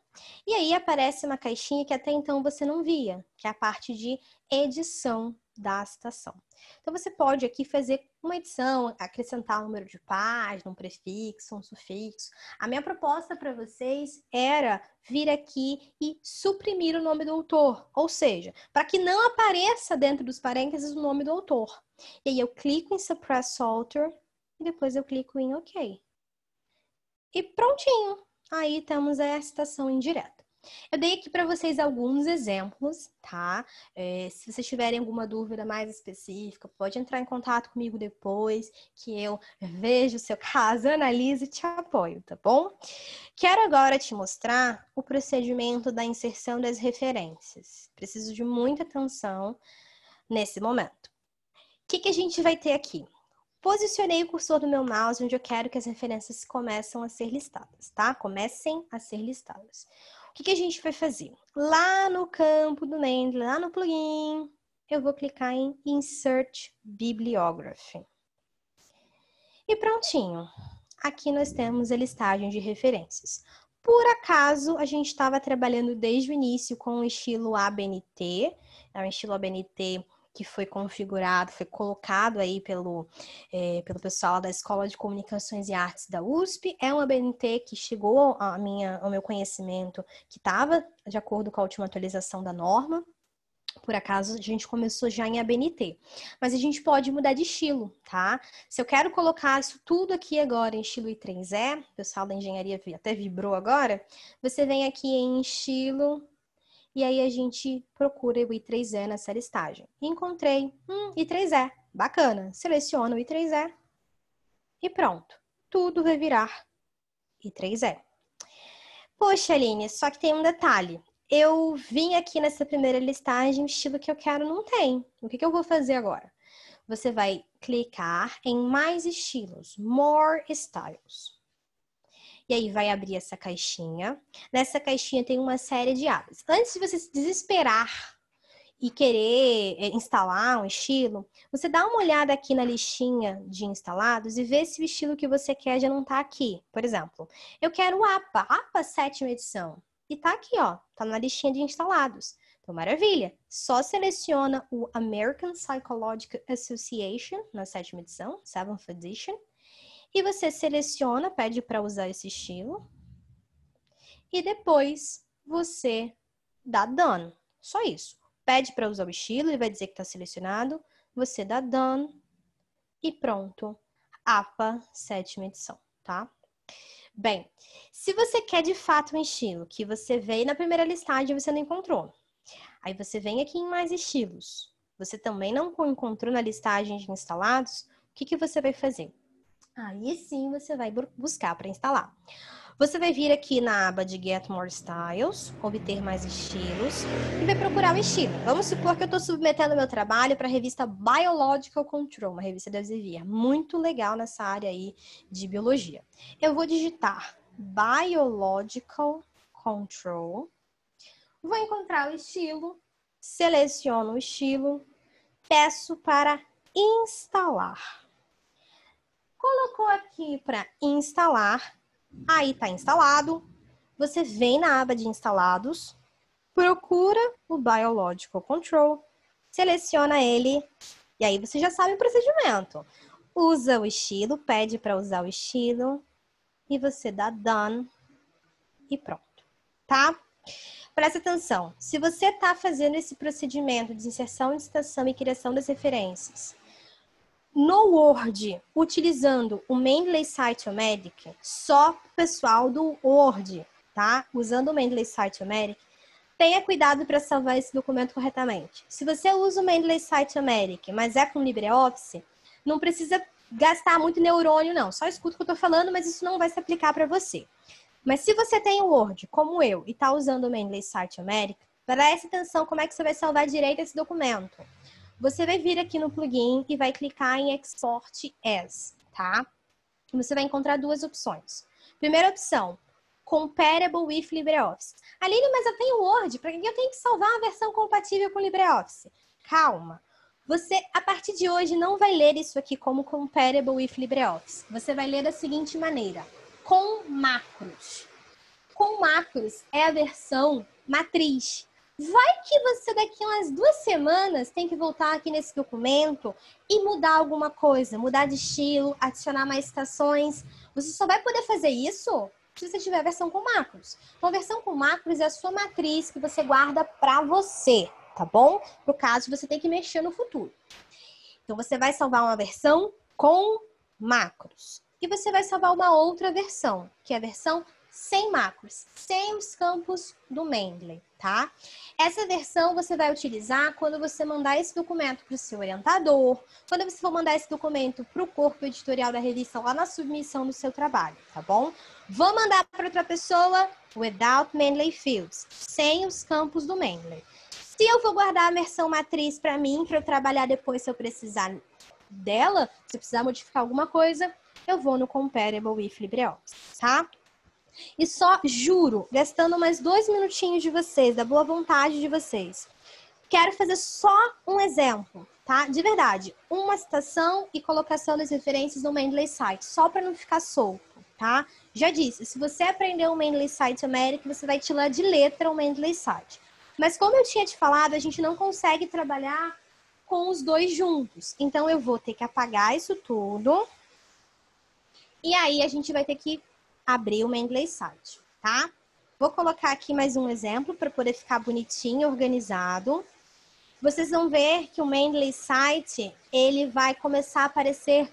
e aí aparece uma caixinha que até então você não via, que é a parte de edição da citação. Então, você pode aqui fazer uma edição, acrescentar um número de página, um prefixo, um sufixo. A minha proposta para vocês era vir aqui e suprimir o nome do autor, ou seja, para que não apareça dentro dos parênteses o nome do autor. E aí eu clico em Suppress Author e depois eu clico em OK. E prontinho! Aí temos a citação indireta. Eu dei aqui para vocês alguns exemplos, tá? Se vocês tiverem alguma dúvida mais específica, pode entrar em contato comigo depois, que eu vejo o seu caso, analiso e te apoio, tá bom? Quero agora te mostrar o procedimento da inserção das referências. Preciso de muita atenção nesse momento. O que a gente vai ter aqui? Posicionei o cursor do meu mouse onde eu quero que as referências comecem a ser listadas, tá? Comecem a ser listadas. O que a gente vai fazer? Lá no campo do Mendeley, lá no plugin, eu vou clicar em Insert Bibliography. E prontinho. Aqui nós temos a listagem de referências. Por acaso, a gente estava trabalhando desde o início com o estilo ABNT, é um estilo ABNT que foi configurado, foi colocado aí pelo pessoal da Escola de Comunicações e Artes da USP. É um ABNT que chegou ao meu conhecimento, que estava de acordo com a última atualização da norma. Por acaso, a gente começou já em ABNT. Mas a gente pode mudar de estilo, tá? Se eu quero colocar isso tudo aqui agora em estilo I3E, o pessoal da engenharia até vibrou agora, você vem aqui em estilo... E aí a gente procura o I3E nessa listagem. Encontrei I3E, bacana. Seleciono o I3E e pronto. Tudo vai virar I3E. Poxa, Aline, só que tem um detalhe. Eu vim aqui nessa primeira listagem, o estilo que eu quero não tem. O que eu vou fazer agora? Você vai clicar em mais estilos, More Styles. E aí vai abrir essa caixinha. Nessa caixinha tem uma série de abas. Antes de você se desesperar e querer instalar um estilo, você dá uma olhada aqui na listinha de instalados e vê se o estilo que você quer já não está aqui. Por exemplo, eu quero o APA 7ª edição. E tá aqui, ó, tá na listinha de instalados. Então, maravilha. Só seleciona o American Psychological Association na 7ª edição, 7th edition. E você seleciona, pede para usar esse estilo. E depois você dá done. Só isso. Pede para usar o estilo, ele vai dizer que está selecionado. Você dá done e pronto. APA 7ª edição, tá? Bem, se você quer de fato um estilo que você veio na primeira listagem e você não encontrou, aí você vem aqui em mais estilos. Você também não encontrou na listagem de instalados, o que você vai fazer? Aí sim você vai buscar para instalar. Você vai vir aqui na aba de Get More Styles, obter mais estilos, e vai procurar o estilo. Vamos supor que eu estou submetendo meu trabalho para a revista Biological Control, uma revista da Elsevier, muito legal nessa área aí de biologia. Eu vou digitar Biological Control, vou encontrar o estilo, seleciono o estilo, peço para instalar. Colocou aqui para instalar, aí está instalado. Você vem na aba de instalados, procura o Biological Control, seleciona ele, e aí você já sabe o procedimento. Usa o estilo, pede para usar o estilo, e você dá Done, e pronto, tá? Presta atenção, se você está fazendo esse procedimento de inserção, citação e criação das referências, no Word, utilizando o Mendeley Cytometric, só o pessoal do Word, tá? Usando o Mendeley Cytometric, tenha cuidado para salvar esse documento corretamente. Se você usa o Mendeley Cytometric, mas é com LibreOffice, não precisa gastar muito neurônio, não. Só escuta o que eu estou falando, mas isso não vai se aplicar para você. Mas se você tem o Word, como eu, e está usando o Mendeley Cytometric, preste atenção como é que você vai salvar direito esse documento. Você vai vir aqui no plugin e vai clicar em Export As, tá? Você vai encontrar duas opções. Primeira opção, Compatible with LibreOffice. Aline, mas eu tenho Word, para que eu tenho que salvar uma versão compatível com LibreOffice? Calma. Você, a partir de hoje, não vai ler isso aqui como Compatible with LibreOffice. Você vai ler da seguinte maneira, com macros. Com macros é a versão matriz. Vai que você daqui a umas 2 semanas tem que voltar aqui nesse documento e mudar alguma coisa, mudar de estilo, adicionar mais citações. Você só vai poder fazer isso se você tiver a versão com macros. Então, a versão com macros é a sua matriz que você guarda para você, tá bom? No caso, você tem que mexer no futuro. Então, você vai salvar uma versão com macros. E você vai salvar uma outra versão, que é a versão sem macros, sem os campos do Mendeley, tá? Essa versão você vai utilizar quando você mandar esse documento para o seu orientador, quando você for mandar esse documento para o corpo editorial da revista lá na submissão do seu trabalho, tá bom? Vou mandar para outra pessoa, without Mendeley fields, sem os campos do Mendeley. Se eu vou guardar a versão matriz para mim, para eu trabalhar depois se eu precisar dela, se eu precisar modificar alguma coisa, eu vou no Compatible with LibreOffice, tá? E só, juro, gastando mais 2 minutinhos de vocês, da boa vontade de vocês, quero fazer só um exemplo, tá? De verdade, uma citação e colocação das referências no Mendeley Site, só para não ficar solto, tá? Já disse, se você aprender o Mendeley Site América, você vai tirar de letra o Mendeley Site. Mas como eu tinha te falado, a gente não consegue trabalhar com os dois juntos. Então, eu vou ter que apagar isso tudo. E aí, a gente vai ter que abrir o Mendeley Site, tá? Vou colocar aqui mais um exemplo para poder ficar bonitinho, organizado. Vocês vão ver que o Mendeley Site, ele vai começar a aparecer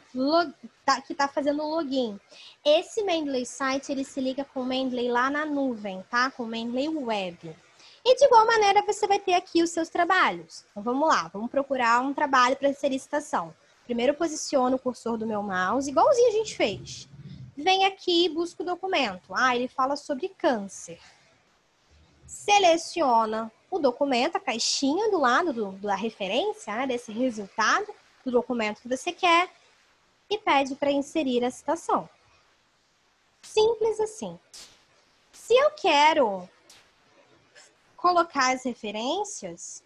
que está fazendo o login. Esse Mendeley Site, ele se liga com o Mendeley lá na nuvem, tá? Com o Mendeley Web. E de igual maneira, você vai ter aqui os seus trabalhos. Então, vamos lá. Vamos procurar um trabalho para inserir citação. Primeiro, eu posiciono o cursor do meu mouse, igualzinho a gente fez. Vem aqui e busca o documento. Ele fala sobre câncer. Seleciona o documento, a caixinha do lado da referência, né, desse resultado do documento que você quer e pede para inserir a citação. Simples assim. Se eu quero colocar as referências,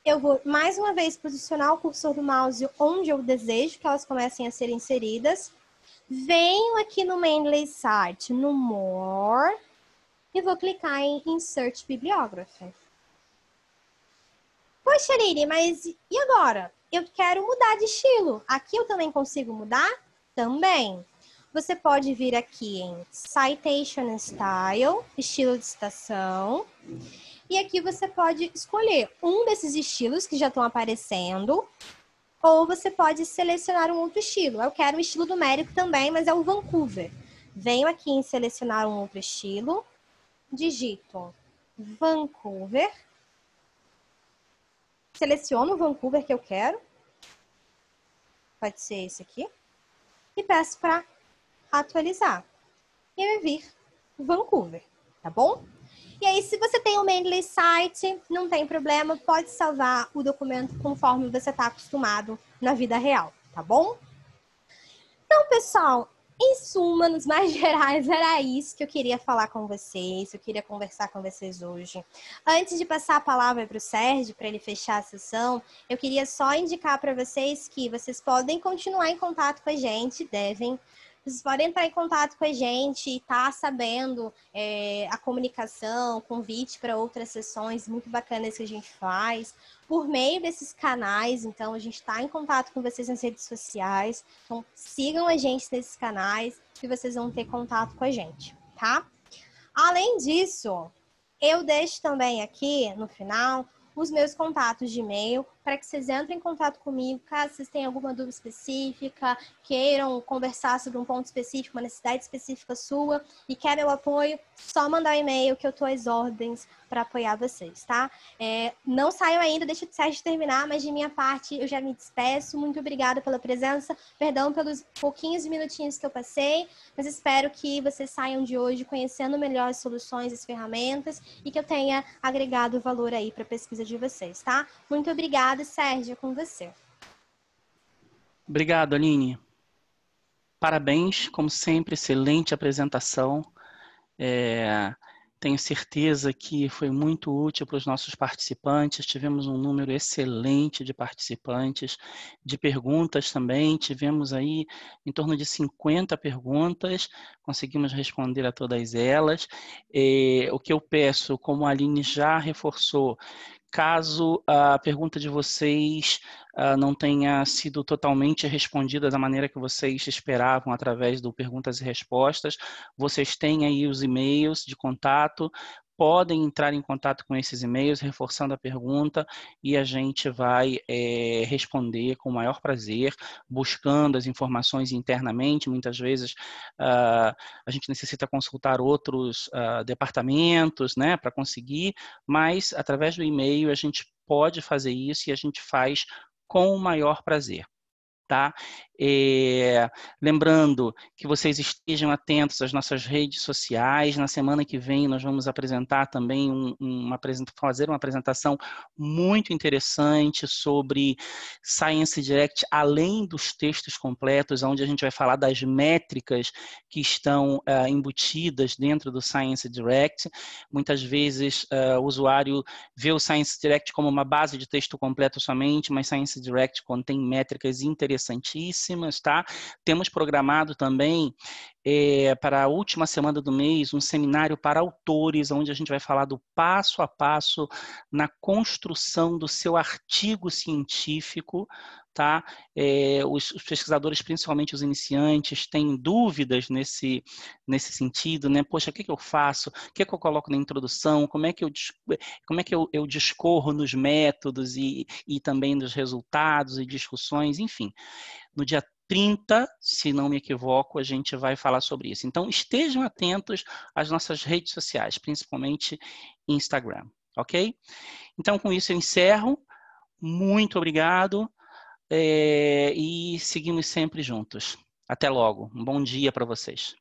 eu vou mais uma vez posicionar o cursor do mouse onde eu desejo que elas comecem a ser inseridas. Venho aqui no Mendeley Site, no More, e vou clicar em Insert Bibliography. Poxa, Lili, mas e agora? Eu quero mudar de estilo. Aqui eu também consigo mudar? Também. Você pode vir aqui em Citation Style, estilo de citação. E aqui você pode escolher um desses estilos que já estão aparecendo, ou você pode selecionar um outro estilo. Eu quero um estilo numérico também, mas é o Vancouver. Venho aqui em selecionar um outro estilo, digito Vancouver, seleciono o Vancouver que eu quero, pode ser esse aqui, e peço para atualizar. E vai vir Vancouver, tá bom? E aí, se você tem o Mendeley Site, não tem problema, pode salvar o documento conforme você está acostumado na vida real, tá bom? Então, pessoal, em suma, nos mais gerais, era isso que eu queria falar com vocês, eu queria conversar com vocês hoje. Antes de passar a palavra para o Sérgio, para ele fechar a sessão, eu queria só indicar para vocês que vocês podem continuar em contato com a gente, devem. Vocês podem entrar em contato com a gente e estar sabendo a comunicação, convite para outras sessões muito bacanas que a gente faz, por meio desses canais. Então, a gente está em contato com vocês nas redes sociais. Então, sigam a gente nesses canais que vocês vão ter contato com a gente, tá? Além disso, eu deixo também aqui, no final, os meus contatos de e-mail para que vocês entrem em contato comigo, caso vocês tenham alguma dúvida específica, queiram conversar sobre um ponto específico, uma necessidade específica sua e quer meu apoio, só mandar um e-mail que eu estou às ordens para apoiar vocês, tá? Não saiam ainda, deixa o Sérgio terminar, mas de minha parte eu já me despeço. Muito obrigada pela presença, perdão pelos pouquinhos minutinhos que eu passei, mas espero que vocês saiam de hoje conhecendo melhor as soluções, as ferramentas e que eu tenha agregado valor aí para a pesquisa de vocês, tá? Muito obrigada, Sérgio, com você. Obrigado, Aline. Parabéns, como sempre, excelente apresentação. Tenho certeza que foi muito útil para os nossos participantes. Tivemos um número excelente de participantes, de perguntas também. Tivemos aí em torno de 50 perguntas, conseguimos responder a todas elas. O que eu peço, como a Aline já reforçou, caso a pergunta de vocês não tenha sido totalmente respondida da maneira que vocês esperavam através do perguntas e respostas, vocês têm aí os e-mails de contato, podem entrar em contato com esses e-mails, reforçando a pergunta, e a gente vai responder com o maior prazer, buscando as informações internamente. Muitas vezes a gente necessita consultar outros departamentos, né, para conseguir, mas através do e-mail a gente pode fazer isso e a gente faz com o maior prazer. Tá? Lembrando que vocês estejam atentos às nossas redes sociais. Na semana que vem nós vamos apresentar também fazer uma apresentação muito interessante sobre Science Direct, além dos textos completos, onde a gente vai falar das métricas que estão embutidas dentro do Science Direct. Muitas vezes o usuário vê o Science Direct como uma base de texto completo somente, mas Science Direct contém métricas interessantíssimas, tá? Temos programado também para a última semana do mês um seminário para autores, onde a gente vai falar do passo a passo na construção do seu artigo científico, tá? Os pesquisadores, principalmente os iniciantes, têm dúvidas nesse sentido, né? Poxa, o que eu faço? O que eu coloco na introdução? Como é que eu discorro nos métodos e também nos resultados e discussões, enfim. No dia 30, se não me equivoco, a gente vai falar sobre isso. Então, estejam atentos às nossas redes sociais, principalmente Instagram, ok? Então, com isso eu encerro. Muito obrigado e seguimos sempre juntos. Até logo. Um bom dia para vocês.